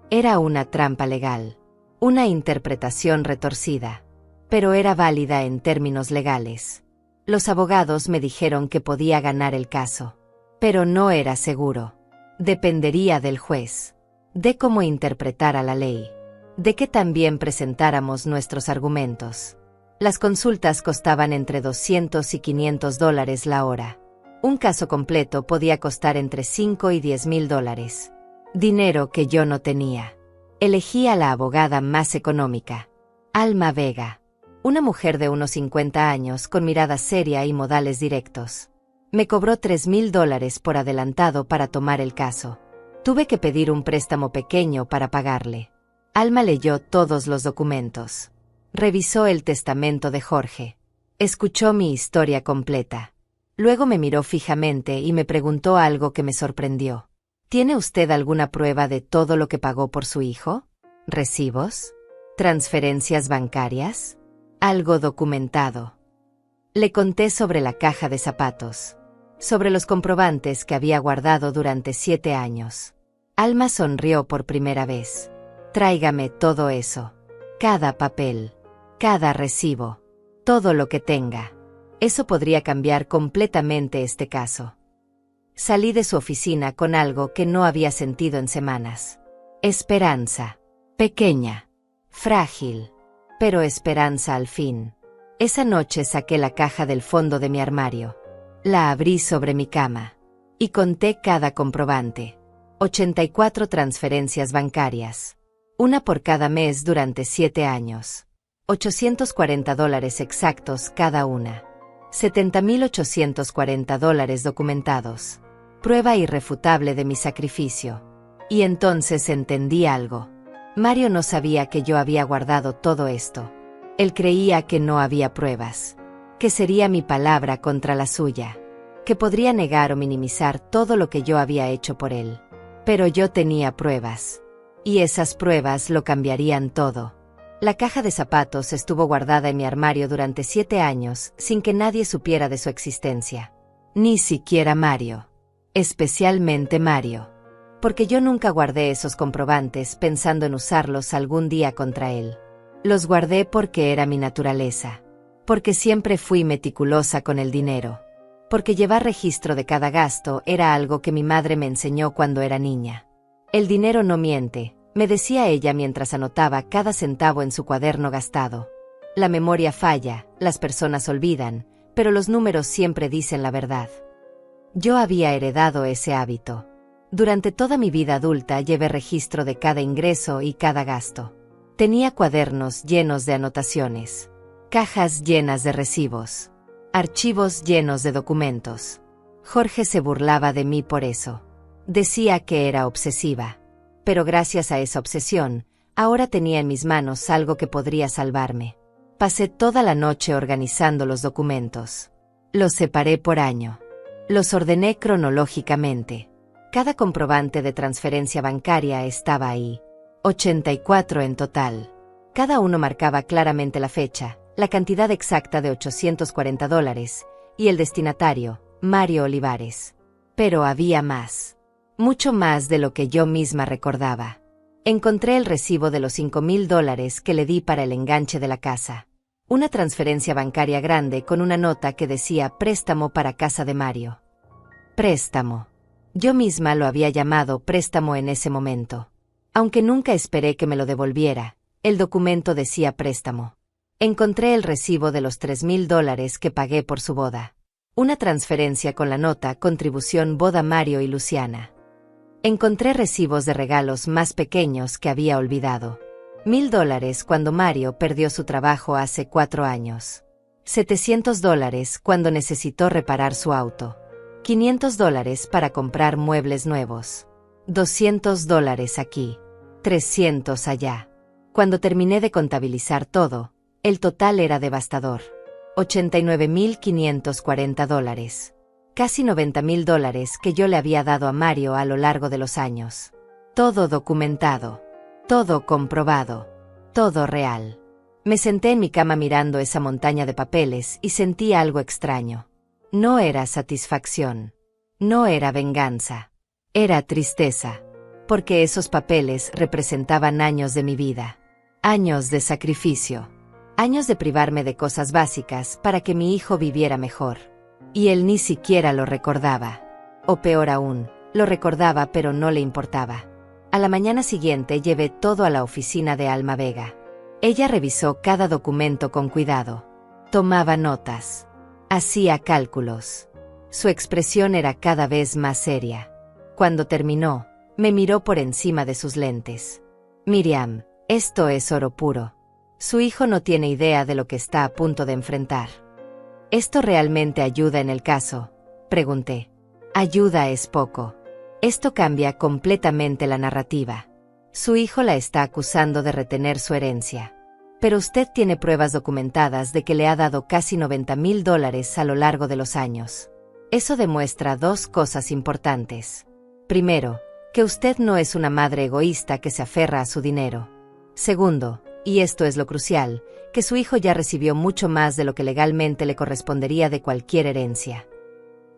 Era una trampa legal. Una interpretación retorcida. Pero era válida en términos legales. Los abogados me dijeron que podía ganar el caso. Pero no era seguro. Dependería del juez. De cómo interpretara la ley. De que también presentáramos nuestros argumentos. Las consultas costaban entre $200 y $500 la hora. Un caso completo podía costar entre $5 y $10,000. Dinero que yo no tenía. Elegí a la abogada más económica. Alma Vega. Una mujer de unos 50 años con mirada seria y modales directos. Me cobró $3,000 por adelantado para tomar el caso. Tuve que pedir un préstamo pequeño para pagarle. Alma leyó todos los documentos. Revisó el testamento de Jorge. Escuchó mi historia completa. Luego me miró fijamente y me preguntó algo que me sorprendió. ¿Tiene usted alguna prueba de todo lo que pagó por su hijo? ¿Recibos? ¿Transferencias bancarias? Algo documentado. Le conté sobre la caja de zapatos. Sobre los comprobantes que había guardado durante 7 años. Alma sonrió por primera vez. Tráigame todo eso. Cada papel. Cada recibo. Todo lo que tenga. Eso podría cambiar completamente este caso. Salí de su oficina con algo que no había sentido en semanas. Esperanza. Pequeña. Frágil. Pero esperanza al fin. Esa noche saqué la caja del fondo de mi armario. La abrí sobre mi cama. Y conté cada comprobante. 84 transferencias bancarias. Una por cada mes durante 7 años. $840 exactos cada una. $70,840 documentados. Prueba irrefutable de mi sacrificio. Y entonces entendí algo. Mario no sabía que yo había guardado todo esto. Él creía que no había pruebas. Que sería mi palabra contra la suya. Que podría negar o minimizar todo lo que yo había hecho por él. Pero yo tenía pruebas. Y esas pruebas lo cambiarían todo. La caja de zapatos estuvo guardada en mi armario durante 7 años, sin que nadie supiera de su existencia. Ni siquiera Mario. Especialmente Mario. Porque yo nunca guardé esos comprobantes pensando en usarlos algún día contra él. Los guardé porque era mi naturaleza. Porque siempre fui meticulosa con el dinero. Porque llevar registro de cada gasto era algo que mi madre me enseñó cuando era niña. El dinero no miente, me decía ella mientras anotaba cada centavo en su cuaderno gastado. La memoria falla, las personas olvidan, pero los números siempre dicen la verdad. Yo había heredado ese hábito. Durante toda mi vida adulta llevé registro de cada ingreso y cada gasto. Tenía cuadernos llenos de anotaciones, cajas llenas de recibos, archivos llenos de documentos. Jorge se burlaba de mí por eso. Decía que era obsesiva. Pero gracias a esa obsesión, ahora tenía en mis manos algo que podría salvarme. Pasé toda la noche organizando los documentos. Los separé por año. Los ordené cronológicamente. Cada comprobante de transferencia bancaria estaba ahí. 84 en total. Cada uno marcaba claramente la fecha, la cantidad exacta de $840 y el destinatario, Mario Olivares. Pero había más. Mucho más de lo que yo misma recordaba. Encontré el recibo de los $5,000 que le di para el enganche de la casa. Una transferencia bancaria grande con una nota que decía préstamo para casa de Mario. Préstamo. Yo misma lo había llamado préstamo en ese momento. Aunque nunca esperé que me lo devolviera, el documento decía préstamo. Encontré el recibo de los $3,000 que pagué por su boda. Una transferencia con la nota contribución boda Mario y Luciana. Encontré recibos de regalos más pequeños que había olvidado. $1,000 cuando Mario perdió su trabajo hace 4 años. $700 cuando necesitó reparar su auto. $500 para comprar muebles nuevos. $200 aquí. 300 allá. Cuando terminé de contabilizar todo, el total era devastador. $89,540. Casi $90,000 que yo le había dado a Mario a lo largo de los años. Todo documentado. Todo comprobado. Todo real. Me senté en mi cama mirando esa montaña de papeles y sentí algo extraño. No era satisfacción. No era venganza. Era tristeza. Porque esos papeles representaban años de mi vida. Años de sacrificio. Años de privarme de cosas básicas para que mi hijo viviera mejor. Y él ni siquiera lo recordaba. O peor aún, lo recordaba pero no le importaba. A la mañana siguiente llevé todo a la oficina de Alma Vega. Ella revisó cada documento con cuidado. Tomaba notas. Hacía cálculos. Su expresión era cada vez más seria. Cuando terminó, me miró por encima de sus lentes. Miriam, esto es oro puro. Su hijo no tiene idea de lo que está a punto de enfrentar. ¿Esto realmente ayuda en el caso?, pregunté. Ayuda es poco. Esto cambia completamente la narrativa. Su hijo la está acusando de retener su herencia. Pero usted tiene pruebas documentadas de que le ha dado casi $90,000 a lo largo de los años. Eso demuestra dos cosas importantes. Primero, que usted no es una madre egoísta que se aferra a su dinero. Segundo, y esto es lo crucial, que su hijo ya recibió mucho más de lo que legalmente le correspondería de cualquier herencia.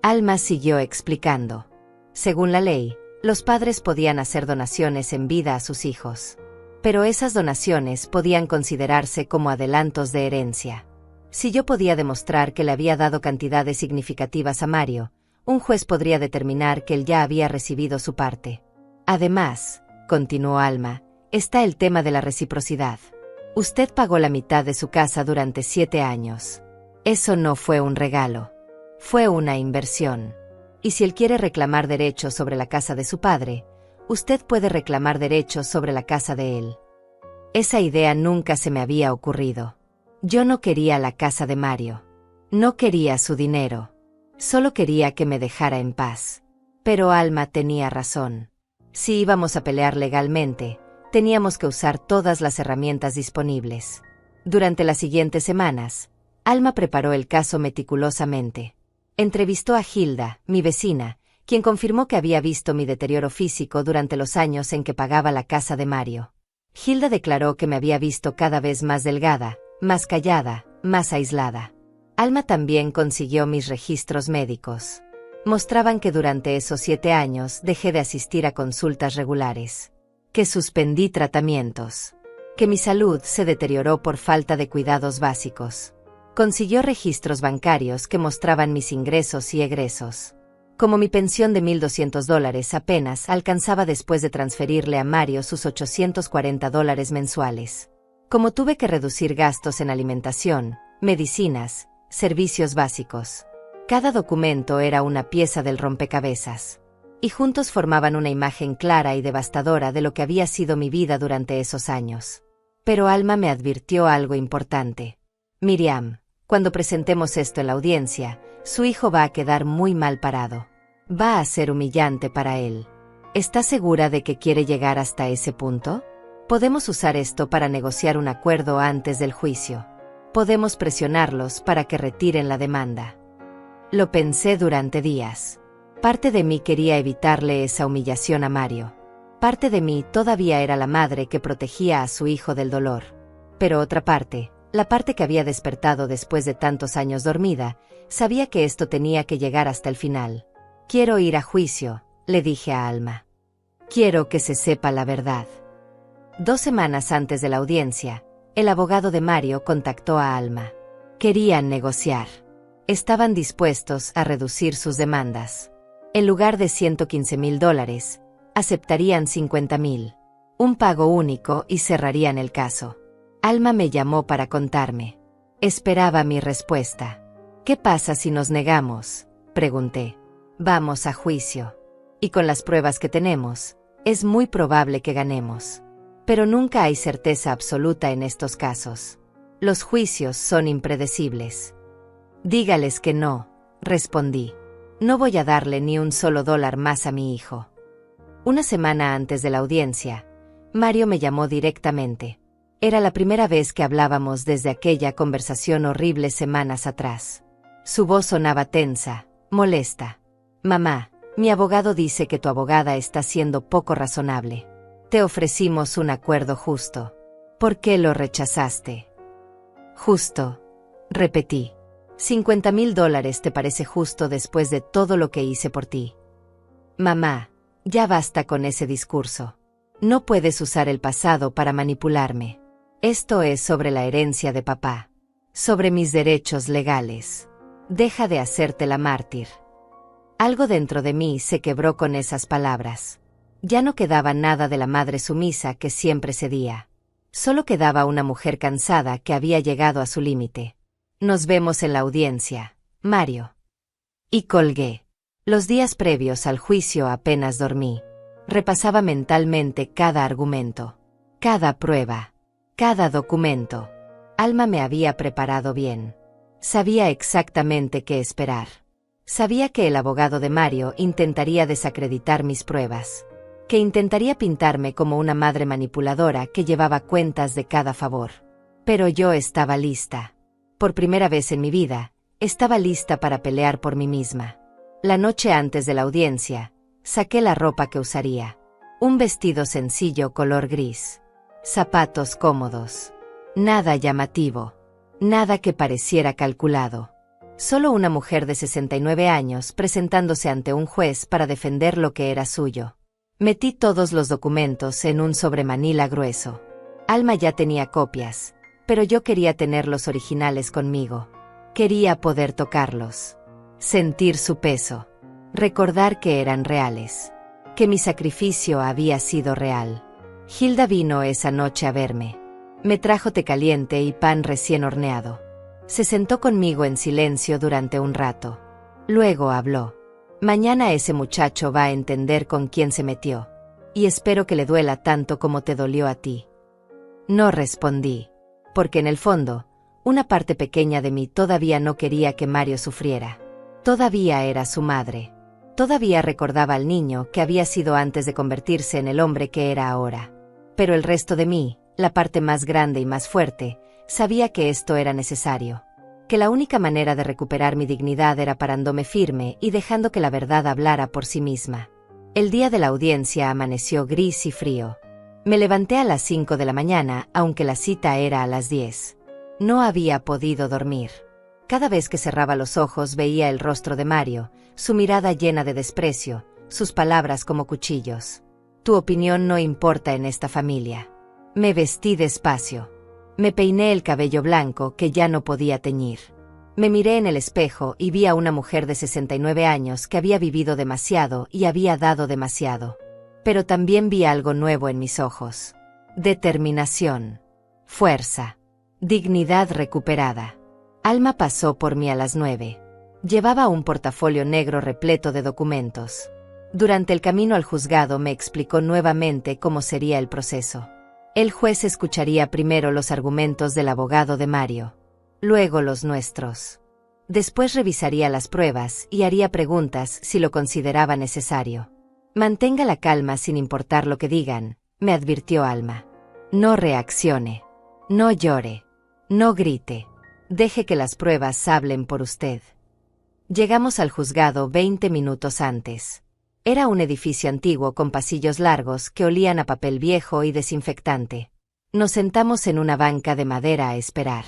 Alma siguió explicando. Según la ley, los padres podían hacer donaciones en vida a sus hijos. Pero esas donaciones podían considerarse como adelantos de herencia. Si yo podía demostrar que le había dado cantidades significativas a Mario, un juez podría determinar que él ya había recibido su parte. Además, continuó Alma, está el tema de la reciprocidad. Usted pagó la mitad de su casa durante 7 años. Eso no fue un regalo. Fue una inversión. Y si él quiere reclamar derechos sobre la casa de su padre, usted puede reclamar derechos sobre la casa de él. Esa idea nunca se me había ocurrido. Yo no quería la casa de Mario. No quería su dinero. Solo quería que me dejara en paz. Pero Alma tenía razón. Si íbamos a pelear legalmente, teníamos que usar todas las herramientas disponibles. Durante las siguientes semanas, Alma preparó el caso meticulosamente. Entrevistó a Hilda, mi vecina, quien confirmó que había visto mi deterioro físico durante los años en que pagaba la casa de Mario. Hilda declaró que me había visto cada vez más delgada, más callada, más aislada. Alma también consiguió mis registros médicos. Mostraban que durante esos 7 años dejé de asistir a consultas regulares. Que suspendí tratamientos. Que mi salud se deterioró por falta de cuidados básicos. Consiguió registros bancarios que mostraban mis ingresos y egresos. Como mi pensión de $1,200 apenas alcanzaba después de transferirle a Mario sus $840 mensuales. Como tuve que reducir gastos en alimentación, medicinas, servicios básicos. Cada documento era una pieza del rompecabezas. Y juntos formaban una imagen clara y devastadora de lo que había sido mi vida durante esos años. Pero Alma me advirtió algo importante. Miriam, cuando presentemos esto en la audiencia, su hijo va a quedar muy mal parado. Va a ser humillante para él. ¿Está segura de que quiere llegar hasta ese punto? Podemos usar esto para negociar un acuerdo antes del juicio. Podemos presionarlos para que retiren la demanda. Lo pensé durante días. Parte de mí quería evitarle esa humillación a Mario. Parte de mí todavía era la madre que protegía a su hijo del dolor. Pero otra parte, la parte que había despertado después de tantos años dormida, sabía que esto tenía que llegar hasta el final. Quiero ir a juicio, le dije a Alma. Quiero que se sepa la verdad. 2 semanas antes de la audiencia, el abogado de Mario contactó a Alma. Querían negociar. Estaban dispuestos a reducir sus demandas. En lugar de $115,000, aceptarían $50,000. Un pago único y cerrarían el caso. Alma me llamó para contarme. Esperaba mi respuesta. ¿Qué pasa si nos negamos?, pregunté. Vamos a juicio. Y con las pruebas que tenemos, es muy probable que ganemos. Pero nunca hay certeza absoluta en estos casos. Los juicios son impredecibles. Dígales que no, respondí. No voy a darle ni un solo dólar más a mi hijo. Una semana antes de la audiencia, Mario me llamó directamente. Era la primera vez que hablábamos desde aquella conversación horrible semanas atrás. Su voz sonaba tensa, molesta. Mamá, mi abogado dice que tu abogada está siendo poco razonable. Te ofrecimos un acuerdo justo. ¿Por qué lo rechazaste? Justo, repetí. $50,000 te parece justo después de todo lo que hice por ti. Mamá, ya basta con ese discurso. No puedes usar el pasado para manipularme. Esto es sobre la herencia de papá. Sobre mis derechos legales. Deja de hacerte la mártir. Algo dentro de mí se quebró con esas palabras. Ya no quedaba nada de la madre sumisa que siempre cedía. Solo quedaba una mujer cansada que había llegado a su límite. Nos vemos en la audiencia, Mario. Y colgué. Los días previos al juicio apenas dormí. Repasaba mentalmente cada argumento, cada prueba, cada documento. Alma me había preparado bien. Sabía exactamente qué esperar. Sabía que el abogado de Mario intentaría desacreditar mis pruebas, que intentaría pintarme como una madre manipuladora que llevaba cuentas de cada favor. Pero yo estaba lista. Por primera vez en mi vida, estaba lista para pelear por mí misma. La noche antes de la audiencia, saqué la ropa que usaría. Un vestido sencillo color gris. Zapatos cómodos. Nada llamativo. Nada que pareciera calculado. Solo una mujer de 69 años presentándose ante un juez para defender lo que era suyo. Metí todos los documentos en un sobremanila grueso. Alma ya tenía copias, pero yo quería tener los originales conmigo. Quería poder tocarlos. Sentir su peso. Recordar que eran reales. Que mi sacrificio había sido real. Hilda vino esa noche a verme. Me trajo té caliente y pan recién horneado. Se sentó conmigo en silencio durante un rato. Luego habló. Mañana ese muchacho va a entender con quién se metió. Y espero que le duela tanto como te dolió a ti. No respondí. Porque en el fondo, una parte pequeña de mí todavía no quería que Mario sufriera. Todavía era su madre. Todavía recordaba al niño que había sido antes de convertirse en el hombre que era ahora. Pero el resto de mí, la parte más grande y más fuerte, sabía que esto era necesario. Que la única manera de recuperar mi dignidad era parándome firme y dejando que la verdad hablara por sí misma. El día de la audiencia amaneció gris y frío. Me levanté a las 5 de la mañana, aunque la cita era a las 10. No había podido dormir. Cada vez que cerraba los ojos veía el rostro de Mario, su mirada llena de desprecio, sus palabras como cuchillos. Tu opinión no importa en esta familia. Me vestí despacio. Me peiné el cabello blanco que ya no podía teñir. Me miré en el espejo y vi a una mujer de 69 años que había vivido demasiado y había dado demasiado. Pero también vi algo nuevo en mis ojos. Determinación. Fuerza. Dignidad recuperada. Alma pasó por mí a las 9. Llevaba un portafolio negro repleto de documentos. Durante el camino al juzgado me explicó nuevamente cómo sería el proceso. El juez escucharía primero los argumentos del abogado de Mario, luego los nuestros. Después revisaría las pruebas y haría preguntas si lo consideraba necesario. Mantenga la calma sin importar lo que digan, me advirtió Alma. No reaccione. No llore. No grite. Deje que las pruebas hablen por usted. Llegamos al juzgado 20 minutos antes. Era un edificio antiguo con pasillos largos que olían a papel viejo y desinfectante. Nos sentamos en una banca de madera a esperar.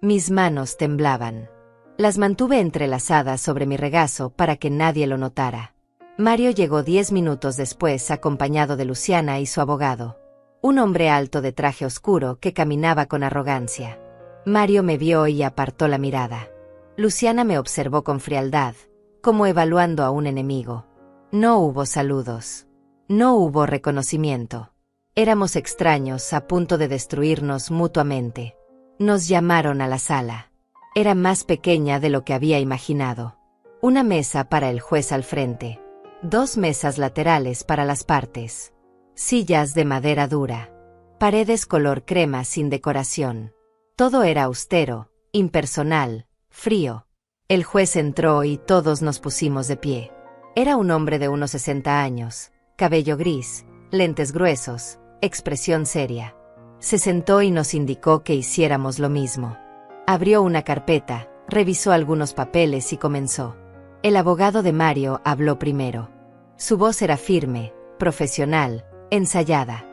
Mis manos temblaban. Las mantuve entrelazadas sobre mi regazo para que nadie lo notara. Mario llegó 10 minutos después acompañado de Luciana y su abogado. Un hombre alto de traje oscuro que caminaba con arrogancia. Mario me vio y apartó la mirada. Luciana me observó con frialdad, como evaluando a un enemigo. No hubo saludos. No hubo reconocimiento. Éramos extraños a punto de destruirnos mutuamente. Nos llamaron a la sala. Era más pequeña de lo que había imaginado. Una mesa para el juez al frente. 2 mesas laterales para las partes. Sillas de madera dura. Paredes color crema sin decoración. Todo era austero, impersonal, frío. El juez entró y todos nos pusimos de pie. Era un hombre de unos 60 años, cabello gris, lentes gruesos, expresión seria. Se sentó y nos indicó que hiciéramos lo mismo. Abrió una carpeta, revisó algunos papeles y comenzó. El abogado de Mario habló primero. Su voz era firme, profesional, ensayada.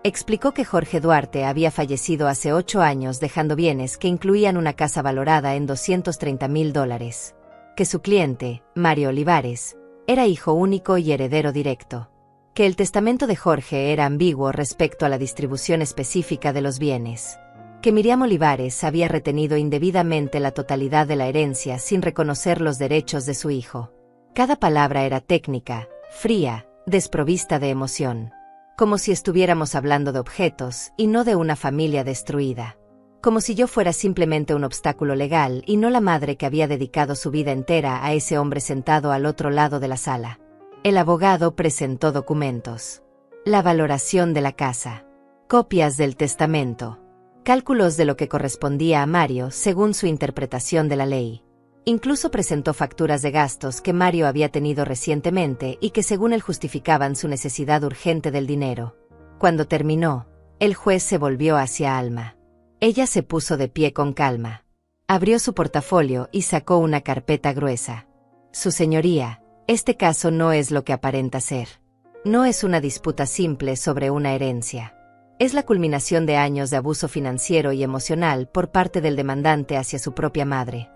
Explicó que Jorge Duarte había fallecido hace 8 años dejando bienes que incluían una casa valorada en $230,000, que su cliente, Mario Olivares, era hijo único y heredero directo, que el testamento de Jorge era ambiguo respecto a la distribución específica de los bienes, que Miriam Olivares había retenido indebidamente la totalidad de la herencia sin reconocer los derechos de su hijo. Cada palabra era técnica, fría, desprovista de emoción, como si estuviéramos hablando de objetos y no de una familia destruida, como si yo fuera simplemente un obstáculo legal y no la madre que había dedicado su vida entera a ese hombre sentado al otro lado de la sala. El abogado presentó documentos: la valoración de la casa, copias del testamento, cálculos de lo que correspondía a Mario según su interpretación de la ley. Incluso presentó facturas de gastos que Mario había tenido recientemente y que según él justificaban su necesidad urgente del dinero. Cuando terminó, el juez se volvió hacia Alma. Ella se puso de pie con calma. Abrió su portafolio y sacó una carpeta gruesa. Su señoría, este caso no es lo que aparenta ser. No es una disputa simple sobre una herencia. Es la culminación de años de abuso financiero y emocional por parte del demandante hacia su propia madre.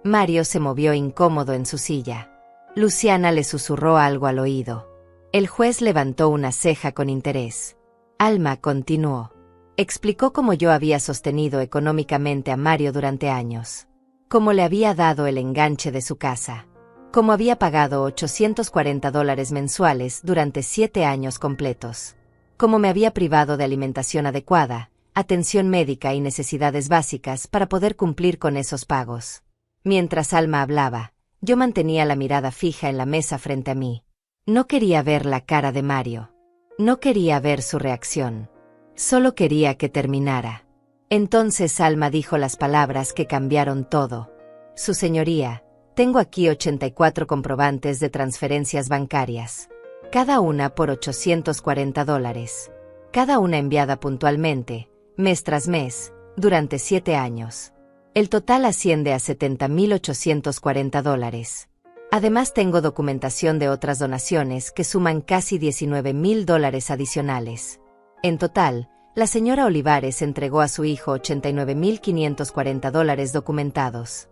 Mario se movió incómodo en su silla. Luciana le susurró algo al oído. El juez levantó una ceja con interés. Alma continuó. Explicó cómo yo había sostenido económicamente a Mario durante años. Cómo le había dado el enganche de su casa. Cómo había pagado $840 mensuales durante 7 años completos. Cómo me había privado de alimentación adecuada, atención médica y necesidades básicas para poder cumplir con esos pagos. Mientras Alma hablaba, yo mantenía la mirada fija en la mesa frente a mí. No quería ver la cara de Mario. No quería ver su reacción. Solo quería que terminara. Entonces Alma dijo las palabras que cambiaron todo. Su señoría, tengo aquí 84 comprobantes de transferencias bancarias. Cada una por $840. Cada una enviada puntualmente, mes tras mes, durante 7 años. El total asciende a $70,840. Además tengo documentación de otras donaciones que suman casi $19,000 adicionales. En total, la señora Olivares entregó a su hijo $89,540 documentados.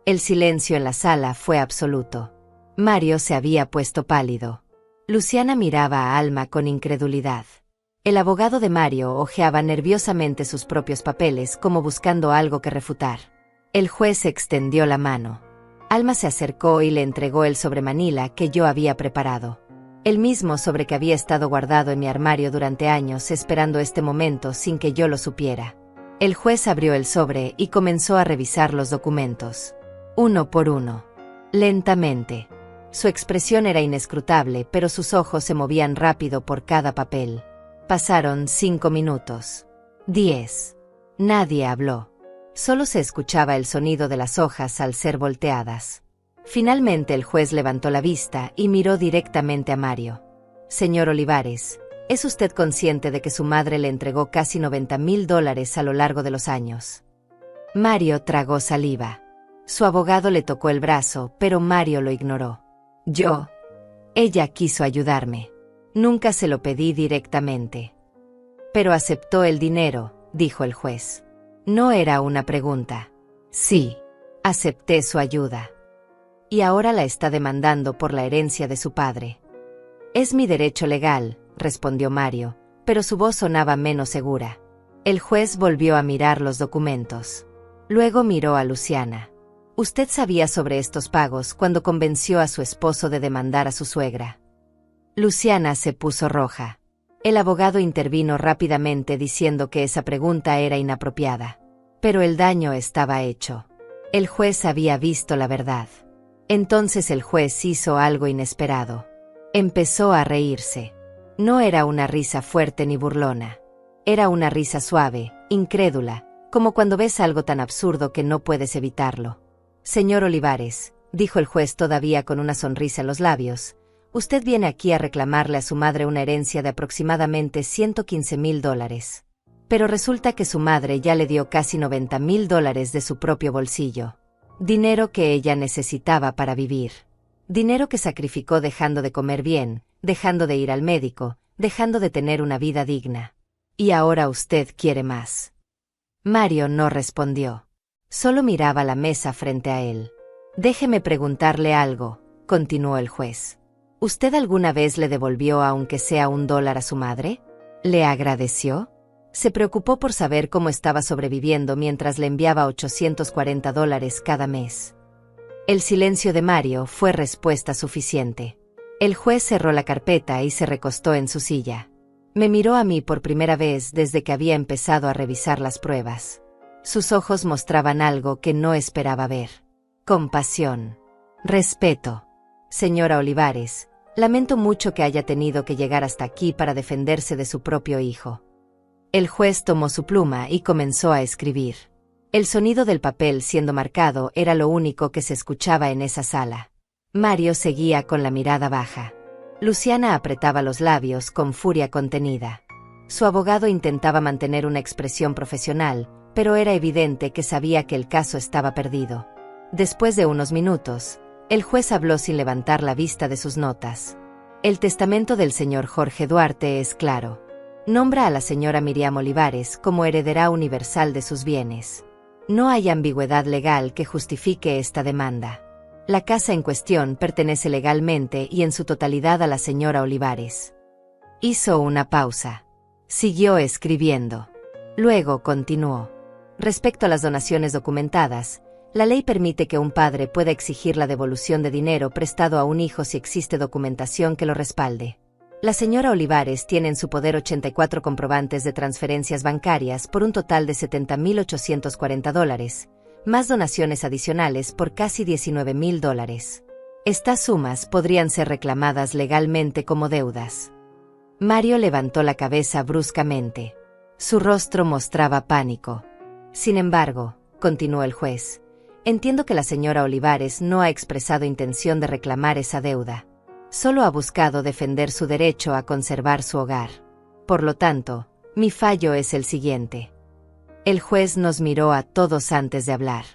El silencio en la sala fue absoluto. Mario se había puesto pálido. Luciana miraba a Alma con incredulidad. El abogado de Mario hojeaba nerviosamente sus propios papeles como buscando algo que refutar. El juez extendió la mano. Alma se acercó y le entregó el sobremanila que yo había preparado. El mismo sobre que había estado guardado en mi armario durante años esperando este momento sin que yo lo supiera. El juez abrió el sobre y comenzó a revisar los documentos. Uno por uno. Lentamente. Su expresión era inescrutable, pero sus ojos se movían rápido por cada papel. Pasaron 5 minutos. 10. Nadie habló. Solo se escuchaba el sonido de las hojas al ser volteadas. Finalmente el juez levantó la vista y miró directamente a Mario. Señor Olivares, ¿es usted consciente de que su madre le entregó casi $90,000 a lo largo de los años? Mario tragó saliva. Su abogado le tocó el brazo, pero Mario lo ignoró. Ella quiso ayudarme. Nunca se lo pedí directamente. Pero aceptó el dinero, dijo el juez. No era una pregunta. Sí, acepté su ayuda. Y ahora la está demandando por la herencia de su padre. Es mi derecho legal, respondió Mario, pero su voz sonaba menos segura. El juez volvió a mirar los documentos. Luego miró a Luciana. Usted sabía sobre estos pagos cuando convenció a su esposo de demandar a su suegra. Luciana se puso roja. El abogado intervino rápidamente diciendo que esa pregunta era inapropiada. Pero el daño estaba hecho. El juez había visto la verdad. Entonces el juez hizo algo inesperado. Empezó a reírse. No era una risa fuerte ni burlona. Era una risa suave, incrédula, como cuando ves algo tan absurdo que no puedes evitarlo. Señor Olivares, dijo el juez todavía con una sonrisa en los labios, usted viene aquí a reclamarle a su madre una herencia de aproximadamente $115,000. Pero resulta que su madre ya le dio casi $90,000 de su propio bolsillo. Dinero que ella necesitaba para vivir. Dinero que sacrificó dejando de comer bien, dejando de ir al médico, dejando de tener una vida digna. Y ahora usted quiere más. Mario no respondió. Solo miraba la mesa frente a él. Déjeme preguntarle algo, continuó el juez. ¿Usted alguna vez le devolvió aunque sea $1 a su madre? ¿Le agradeció? Se preocupó por saber cómo estaba sobreviviendo mientras le enviaba $840 cada mes. El silencio de Mario fue respuesta suficiente. El juez cerró la carpeta y se recostó en su silla. Me miró a mí por primera vez desde que había empezado a revisar las pruebas. Sus ojos mostraban algo que no esperaba ver. Compasión. Respeto. Señora Olivares, lamento mucho que haya tenido que llegar hasta aquí para defenderse de su propio hijo. El juez tomó su pluma y comenzó a escribir. El sonido del papel siendo marcado era lo único que se escuchaba en esa sala. Mario seguía con la mirada baja. Luciana apretaba los labios con furia contenida. Su abogado intentaba mantener una expresión profesional, pero era evidente que sabía que el caso estaba perdido. Después de unos minutos, el juez habló sin levantar la vista de sus notas. El testamento del señor Jorge Duarte es claro. Nombra a la señora Miriam Olivares como heredera universal de sus bienes. No hay ambigüedad legal que justifique esta demanda. La casa en cuestión pertenece legalmente y en su totalidad a la señora Olivares. Hizo una pausa. Siguió escribiendo. Luego continuó. Respecto a las donaciones documentadas, la ley permite que un padre pueda exigir la devolución de dinero prestado a un hijo si existe documentación que lo respalde. La señora Olivares tiene en su poder 84 comprobantes de transferencias bancarias por un total de $70.840, más donaciones adicionales por casi $19.000. Estas sumas podrían ser reclamadas legalmente como deudas. Mario levantó la cabeza bruscamente. Su rostro mostraba pánico. Sin embargo, continuó el juez, entiendo que la señora Olivares no ha expresado intención de reclamar esa deuda. Solo ha buscado defender su derecho a conservar su hogar. Por lo tanto, mi fallo es el siguiente. El juez nos miró a todos antes de hablar.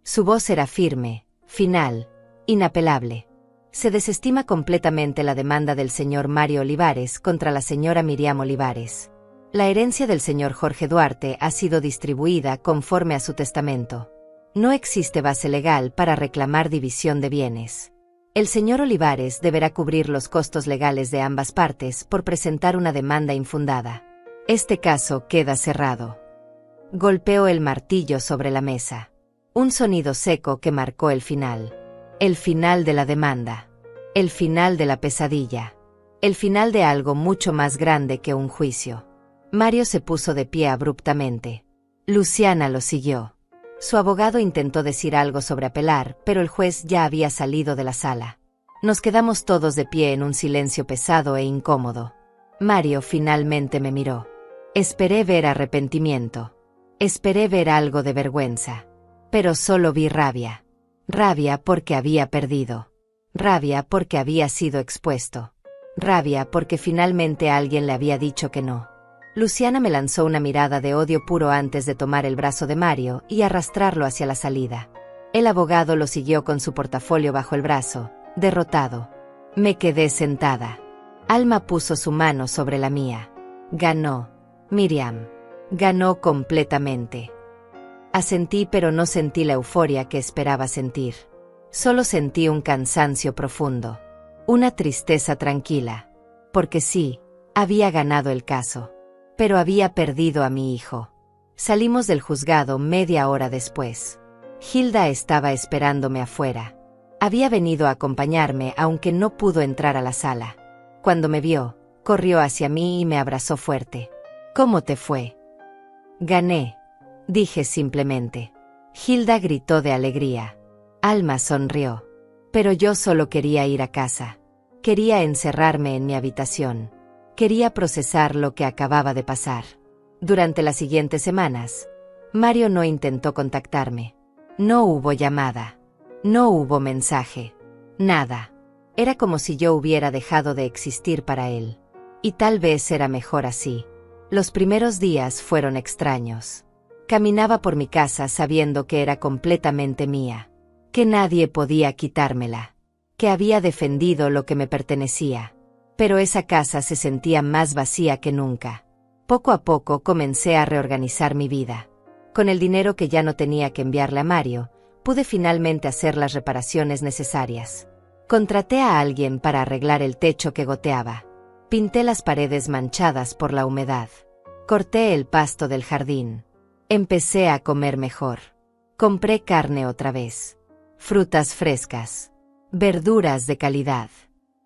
Su voz era firme, final, inapelable. Se desestima completamente la demanda del señor Mario Olivares contra la señora Miriam Olivares. La herencia del señor Jorge Duarte ha sido distribuida conforme a su testamento. No existe base legal para reclamar división de bienes. El señor Olivares deberá cubrir los costos legales de ambas partes por presentar una demanda infundada. Este caso queda cerrado. Golpeó el martillo sobre la mesa. Un sonido seco que marcó el final. El final de la demanda. El final de la pesadilla. El final de algo mucho más grande que un juicio. Mario se puso de pie abruptamente. Luciana lo siguió. Su abogado intentó decir algo sobre apelar, pero el juez ya había salido de la sala. Nos quedamos todos de pie en un silencio pesado e incómodo. Mario finalmente me miró. Esperé ver arrepentimiento. Esperé ver algo de vergüenza. Pero solo vi rabia. Rabia porque había perdido. Rabia porque había sido expuesto. Rabia porque finalmente alguien le había dicho que no. Luciana me lanzó una mirada de odio puro antes de tomar el brazo de Mario y arrastrarlo hacia la salida. El abogado lo siguió con su portafolio bajo el brazo, derrotado. Me quedé sentada. Alma puso su mano sobre la mía. Ganó. Miriam. Ganó completamente. Asentí, pero no sentí la euforia que esperaba sentir. Solo sentí un cansancio profundo. Una tristeza tranquila. Porque sí, había ganado el caso. Pero había perdido a mi hijo. Salimos del juzgado media hora después. Hilda estaba esperándome afuera. Había venido a acompañarme aunque no pudo entrar a la sala. Cuando me vio, corrió hacia mí y me abrazó fuerte. ¿Cómo te fue? Gané, dije simplemente. Hilda gritó de alegría. Alma sonrió. Pero yo solo quería ir a casa. Quería encerrarme en mi habitación. Quería procesar lo que acababa de pasar. Durante las siguientes semanas, Mario no intentó contactarme. No hubo llamada. No hubo mensaje. Nada. Era como si yo hubiera dejado de existir para él. Y tal vez era mejor así. Los primeros días fueron extraños. Caminaba por mi casa sabiendo que era completamente mía. Que nadie podía quitármela. Que había defendido lo que me pertenecía. Pero esa casa se sentía más vacía que nunca. Poco a poco comencé a reorganizar mi vida. Con el dinero que ya no tenía que enviarle a Mario, pude finalmente hacer las reparaciones necesarias. Contraté a alguien para arreglar el techo que goteaba. Pinté las paredes manchadas por la humedad. Corté el pasto del jardín. Empecé a comer mejor. Compré carne otra vez. Frutas frescas. Verduras de calidad.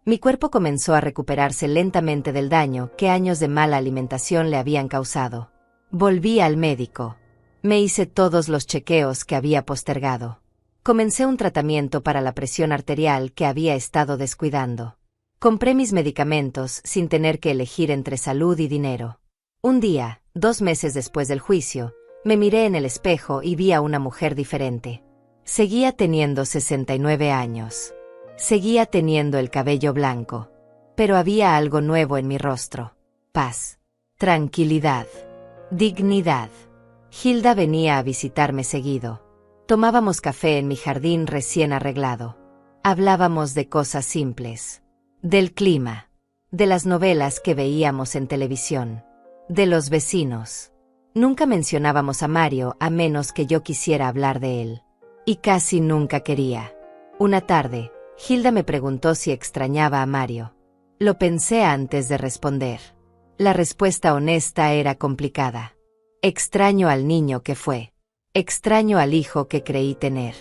Mi cuerpo comenzó a recuperarse lentamente del daño que años de mala alimentación le habían causado. Volví al médico. Me hice todos los chequeos que había postergado. Comencé un tratamiento para la presión arterial que había estado descuidando. Compré mis medicamentos sin tener que elegir entre salud y dinero. Un día, 2 meses después del juicio, me miré en el espejo y vi a una mujer diferente. Seguía teniendo 69 años. Seguía teniendo el cabello blanco. Pero había algo nuevo en mi rostro. Paz. Tranquilidad. Dignidad. Hilda venía a visitarme seguido. Tomábamos café en mi jardín recién arreglado. Hablábamos de cosas simples. Del clima. De las novelas que veíamos en televisión. De los vecinos. Nunca mencionábamos a Mario a menos que yo quisiera hablar de él. Y casi nunca quería. Una tarde, Hilda me preguntó si extrañaba a Mario. Lo pensé antes de responder. La respuesta honesta era complicada. Extraño al niño que fue. Extraño al hijo que creí tener.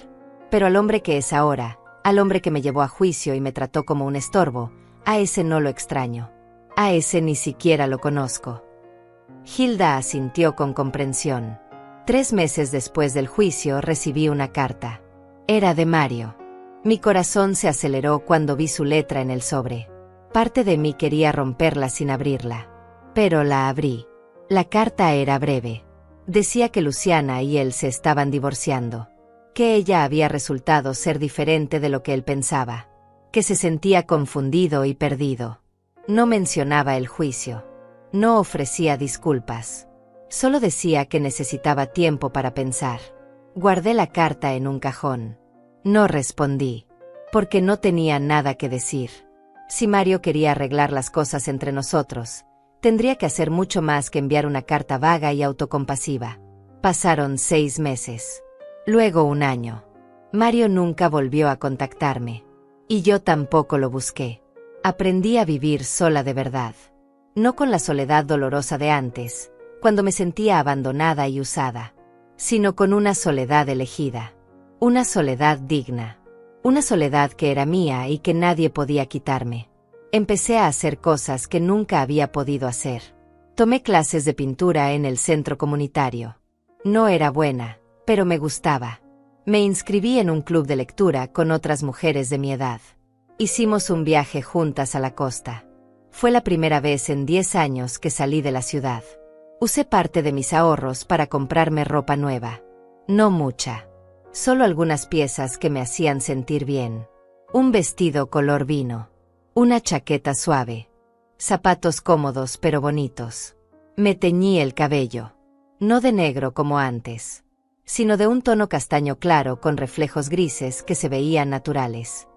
Pero al hombre que es ahora, al hombre que me llevó a juicio y me trató como un estorbo, a ese no lo extraño. A ese ni siquiera lo conozco. Hilda asintió con comprensión. 3 meses después del juicio recibí una carta. Era de Mario. Mi corazón se aceleró cuando vi su letra en el sobre. Parte de mí quería romperla sin abrirla. Pero la abrí. La carta era breve. Decía que Luciana y él se estaban divorciando. Que ella había resultado ser diferente de lo que él pensaba. Que se sentía confundido y perdido. No mencionaba el juicio. No ofrecía disculpas. Solo decía que necesitaba tiempo para pensar. Guardé la carta en un cajón. No respondí. Porque no tenía nada que decir. Si Mario quería arreglar las cosas entre nosotros, tendría que hacer mucho más que enviar una carta vaga y autocompasiva. Pasaron 6 meses. Luego 1 año. Mario nunca volvió a contactarme. Y yo tampoco lo busqué. Aprendí a vivir sola de verdad. No con la soledad dolorosa de antes, cuando me sentía abandonada y usada, sino con una soledad elegida. Una soledad digna. Una soledad que era mía y que nadie podía quitarme. Empecé a hacer cosas que nunca había podido hacer. Tomé clases de pintura en el centro comunitario. No era buena, pero me gustaba. Me inscribí en un club de lectura con otras mujeres de mi edad. Hicimos un viaje juntas a la costa. Fue la primera vez en 10 años que salí de la ciudad. Usé parte de mis ahorros para comprarme ropa nueva. No mucha. Solo algunas piezas que me hacían sentir bien. Un vestido color vino. Una chaqueta suave. Zapatos cómodos pero bonitos. Me teñí el cabello. No de negro como antes, sino de un tono castaño claro con reflejos grises que se veían naturales.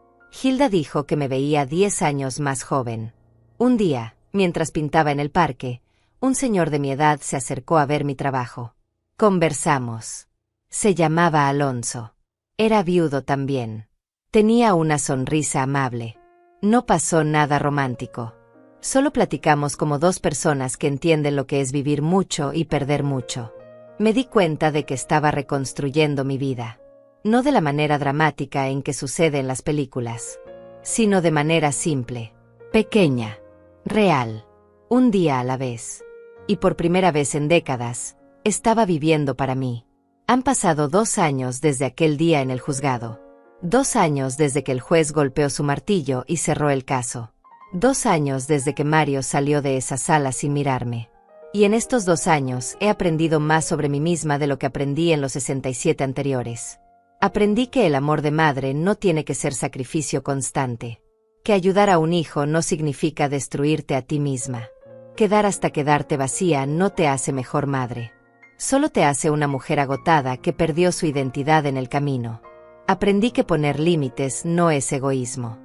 Hilda dijo que me veía 10 años más joven. Un día, mientras pintaba en el parque, un señor de mi edad se acercó a ver mi trabajo. Conversamos. Se llamaba Alonso. Era viudo también. Tenía una sonrisa amable. No pasó nada romántico. Solo platicamos como 2 personas que entienden lo que es vivir mucho y perder mucho. Me di cuenta de que estaba reconstruyendo mi vida. No de la manera dramática en que sucede en las películas, sino de manera simple, pequeña, real, un día a la vez. Y por primera vez en décadas, estaba viviendo para mí. Han pasado 2 años desde aquel día en el juzgado. 2 años desde que el juez golpeó su martillo y cerró el caso. 2 años desde que Mario salió de esa sala sin mirarme. Y en estos 2 años he aprendido más sobre mí misma de lo que aprendí en los 67 anteriores. Aprendí que el amor de madre no tiene que ser sacrificio constante. Que ayudar a un hijo no significa destruirte a ti misma. Que dar hasta quedarte vacía no te hace mejor madre. Solo te hace una mujer agotada que perdió su identidad en el camino. Aprendí que poner límites no es egoísmo.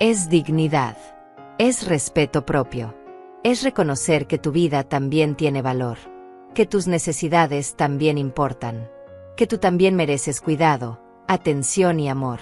Es dignidad. Es respeto propio. Es reconocer que tu vida también tiene valor, que tus necesidades también importan, que tú también mereces cuidado, atención y amor.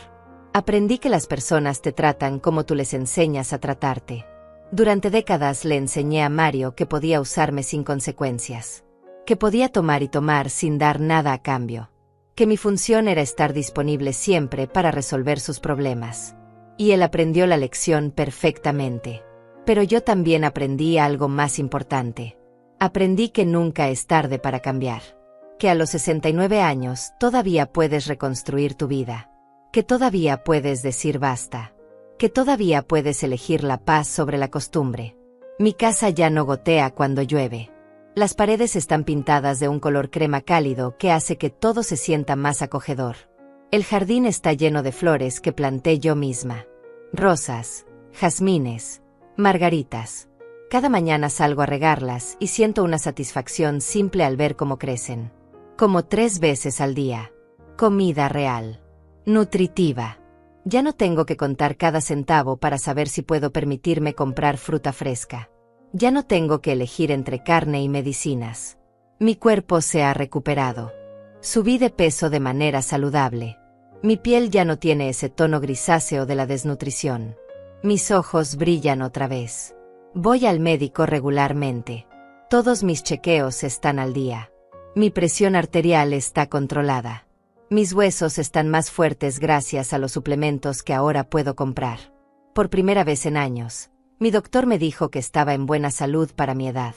Aprendí que las personas te tratan como tú les enseñas a tratarte. Durante décadas le enseñé a Mario que podía usarme sin consecuencias, que podía tomar y tomar sin dar nada a cambio, que mi función era estar disponible siempre para resolver sus problemas. Y él aprendió la lección perfectamente. Pero yo también aprendí algo más importante. Aprendí que nunca es tarde para cambiar, que a los 69 años todavía puedes reconstruir tu vida, que todavía puedes decir basta, que todavía puedes elegir la paz sobre la costumbre. Mi casa ya no gotea cuando llueve. Las paredes están pintadas de un color crema cálido que hace que todo se sienta más acogedor. El jardín está lleno de flores que planté yo misma. Rosas, jazmines, margaritas. Cada mañana salgo a regarlas y siento una satisfacción simple al ver cómo crecen. Como 3 veces al día. Comida real. Nutritiva. Ya no tengo que contar cada centavo para saber si puedo permitirme comprar fruta fresca. Ya no tengo que elegir entre carne y medicinas. Mi cuerpo se ha recuperado. Subí de peso de manera saludable. Mi piel ya no tiene ese tono grisáceo de la desnutrición. Mis ojos brillan otra vez. Voy al médico regularmente. Todos mis chequeos están al día. Mi presión arterial está controlada. Mis huesos están más fuertes gracias a los suplementos que ahora puedo comprar. Por primera vez en años, mi doctor me dijo que estaba en buena salud para mi edad.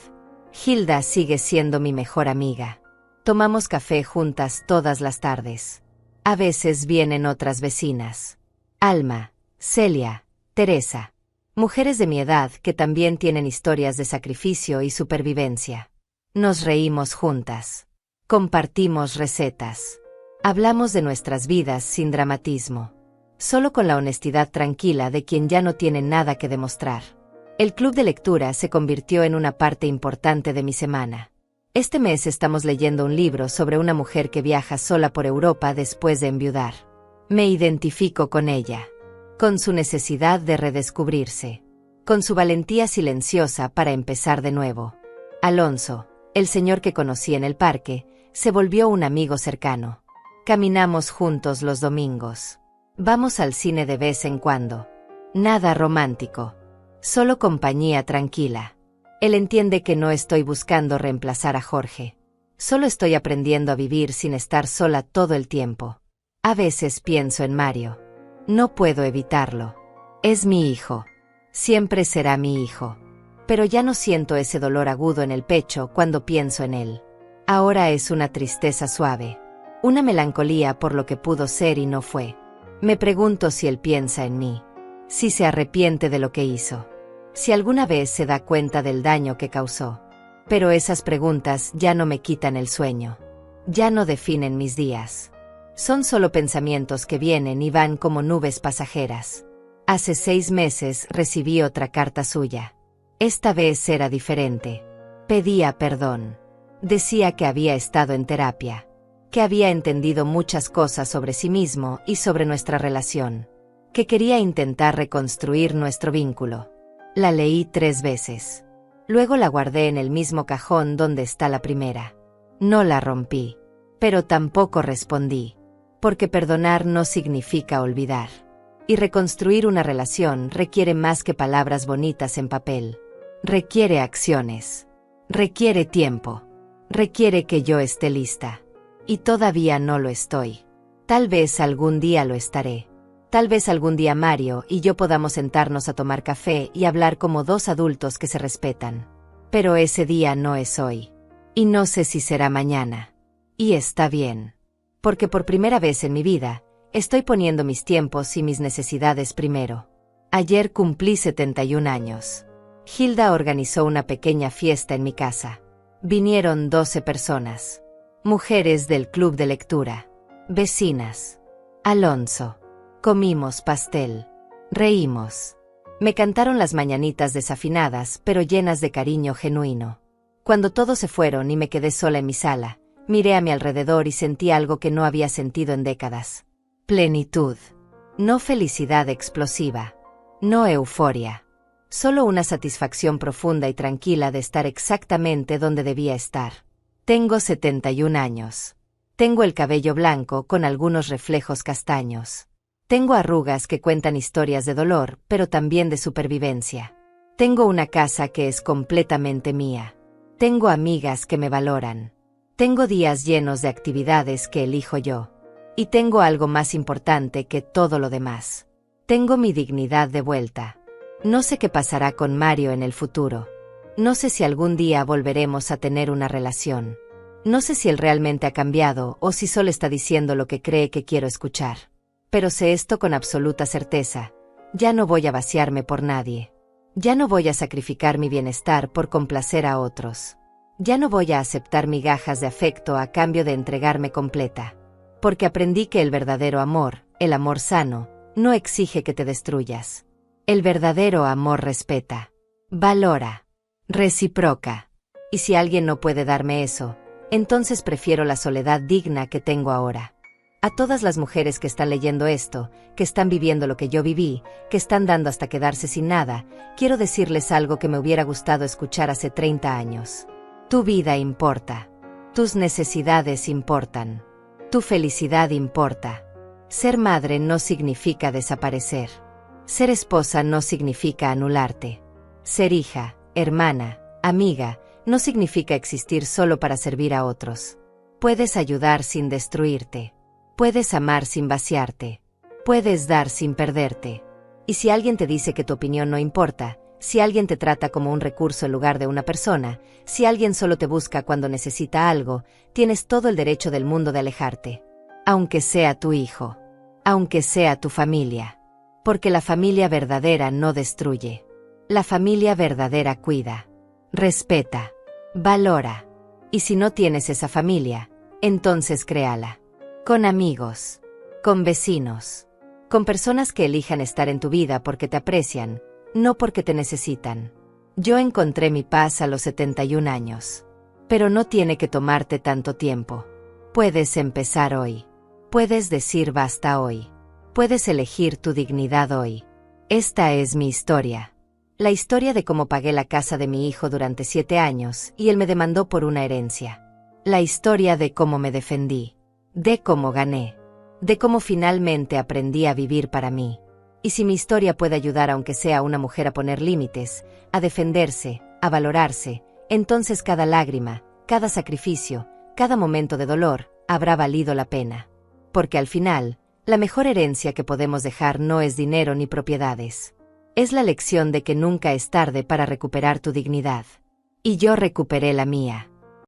Hilda sigue siendo mi mejor amiga. Tomamos café juntas todas las tardes. A veces vienen otras vecinas. Alma, Celia, Teresa. Mujeres de mi edad que también tienen historias de sacrificio y supervivencia. Nos reímos juntas. Compartimos recetas. Hablamos de nuestras vidas sin dramatismo. Solo con la honestidad tranquila de quien ya no tiene nada que demostrar. El club de lectura se convirtió en una parte importante de mi semana. Este mes estamos leyendo un libro sobre una mujer que viaja sola por Europa después de enviudar. Me identifico con ella. Con su necesidad de redescubrirse. Con su valentía silenciosa para empezar de nuevo. Alonso, el señor que conocí en el parque, se volvió un amigo cercano. Caminamos juntos los domingos. Vamos al cine de vez en cuando. Nada romántico. Solo compañía tranquila. Él entiende que no estoy buscando reemplazar a Jorge. Solo estoy aprendiendo a vivir sin estar sola todo el tiempo. A veces pienso en Mario. No puedo evitarlo. Es mi hijo. Siempre será mi hijo. Pero ya no siento ese dolor agudo en el pecho cuando pienso en él. Ahora es una tristeza suave. Una melancolía por lo que pudo ser y no fue. Me pregunto si él piensa en mí. Si se arrepiente de lo que hizo. Si alguna vez se da cuenta del daño que causó. Pero esas preguntas ya no me quitan el sueño. Ya no definen mis días. Son solo pensamientos que vienen y van como nubes pasajeras. Hace 6 meses recibí otra carta suya. Esta vez era diferente. Pedía perdón. Decía que había estado en terapia. Que había entendido muchas cosas sobre sí mismo y sobre nuestra relación. Que quería intentar reconstruir nuestro vínculo. La leí 3 veces. Luego la guardé en el mismo cajón donde está la primera. No la rompí. Pero tampoco respondí. Porque perdonar no significa olvidar. Y reconstruir una relación requiere más que palabras bonitas en papel. Requiere acciones. Requiere tiempo. Requiere que yo esté lista. Y todavía no lo estoy. Tal vez algún día lo estaré. Tal vez algún día Mario y yo podamos sentarnos a tomar café y hablar como 2 adultos que se respetan. Pero ese día no es hoy. Y no sé si será mañana. Y está bien. Porque por primera vez en mi vida, estoy poniendo mis tiempos y mis necesidades primero. Ayer cumplí 71 años. Hilda organizó una pequeña fiesta en mi casa. Vinieron 12 personas. Mujeres del club de lectura. Vecinas. Alonso. Comimos pastel. Reímos. Me cantaron las mañanitas desafinadas, pero llenas de cariño genuino. Cuando todos se fueron y me quedé sola en mi sala, miré a mi alrededor y sentí algo que no había sentido en décadas. Plenitud. No felicidad explosiva. No euforia. Solo una satisfacción profunda y tranquila de estar exactamente donde debía estar. Tengo 71 años. Tengo el cabello blanco con algunos reflejos castaños. Tengo arrugas que cuentan historias de dolor, pero también de supervivencia. Tengo una casa que es completamente mía. Tengo amigas que me valoran. Tengo días llenos de actividades que elijo yo. Y tengo algo más importante que todo lo demás. Tengo mi dignidad de vuelta. No sé qué pasará con Mario en el futuro. No sé si algún día volveremos a tener una relación. No sé si él realmente ha cambiado o si solo está diciendo lo que cree que quiero escuchar. Pero sé esto con absoluta certeza. Ya no voy a vaciarme por nadie. Ya no voy a sacrificar mi bienestar por complacer a otros. Ya no voy a aceptar migajas de afecto a cambio de entregarme completa. Porque aprendí que el verdadero amor, el amor sano, no exige que te destruyas. El verdadero amor respeta, valora, reciproca. Y si alguien no puede darme eso, entonces prefiero la soledad digna que tengo ahora. A todas las mujeres que están leyendo esto, que están viviendo lo que yo viví, que están dando hasta quedarse sin nada, quiero decirles algo que me hubiera gustado escuchar hace 30 años. Tu vida importa. Tus necesidades importan. Tu felicidad importa. Ser madre no significa desaparecer. Ser esposa no significa anularte. Ser hija, hermana, amiga, no significa existir solo para servir a otros. Puedes ayudar sin destruirte. Puedes amar sin vaciarte. Puedes dar sin perderte. Y si alguien te dice que tu opinión no importa, si alguien te trata como un recurso en lugar de una persona, si alguien solo te busca cuando necesita algo, tienes todo el derecho del mundo de alejarte. Aunque sea tu hijo. Aunque sea tu familia. Porque la familia verdadera no destruye. La familia verdadera cuida. Respeta. Valora. Y si no tienes esa familia, entonces créala. Con amigos. Con vecinos. Con personas que elijan estar en tu vida porque te aprecian, no porque te necesitan. Yo encontré mi paz a los 71 años. Pero no tiene que tomarte tanto tiempo. Puedes empezar hoy. Puedes decir basta hoy. Puedes elegir tu dignidad hoy. Esta es mi historia. La historia de cómo pagué la casa de mi hijo durante 7 años y él me demandó por una herencia. La historia de cómo me defendí. De cómo gané. De cómo finalmente aprendí a vivir para mí. Y si mi historia puede ayudar aunque sea a una mujer a poner límites, a defenderse, a valorarse, entonces cada lágrima, cada sacrificio, cada momento de dolor, habrá valido la pena. Porque al final, la mejor herencia que podemos dejar no es dinero ni propiedades. Es la lección de que nunca es tarde para recuperar tu dignidad. Y yo recuperé la mía.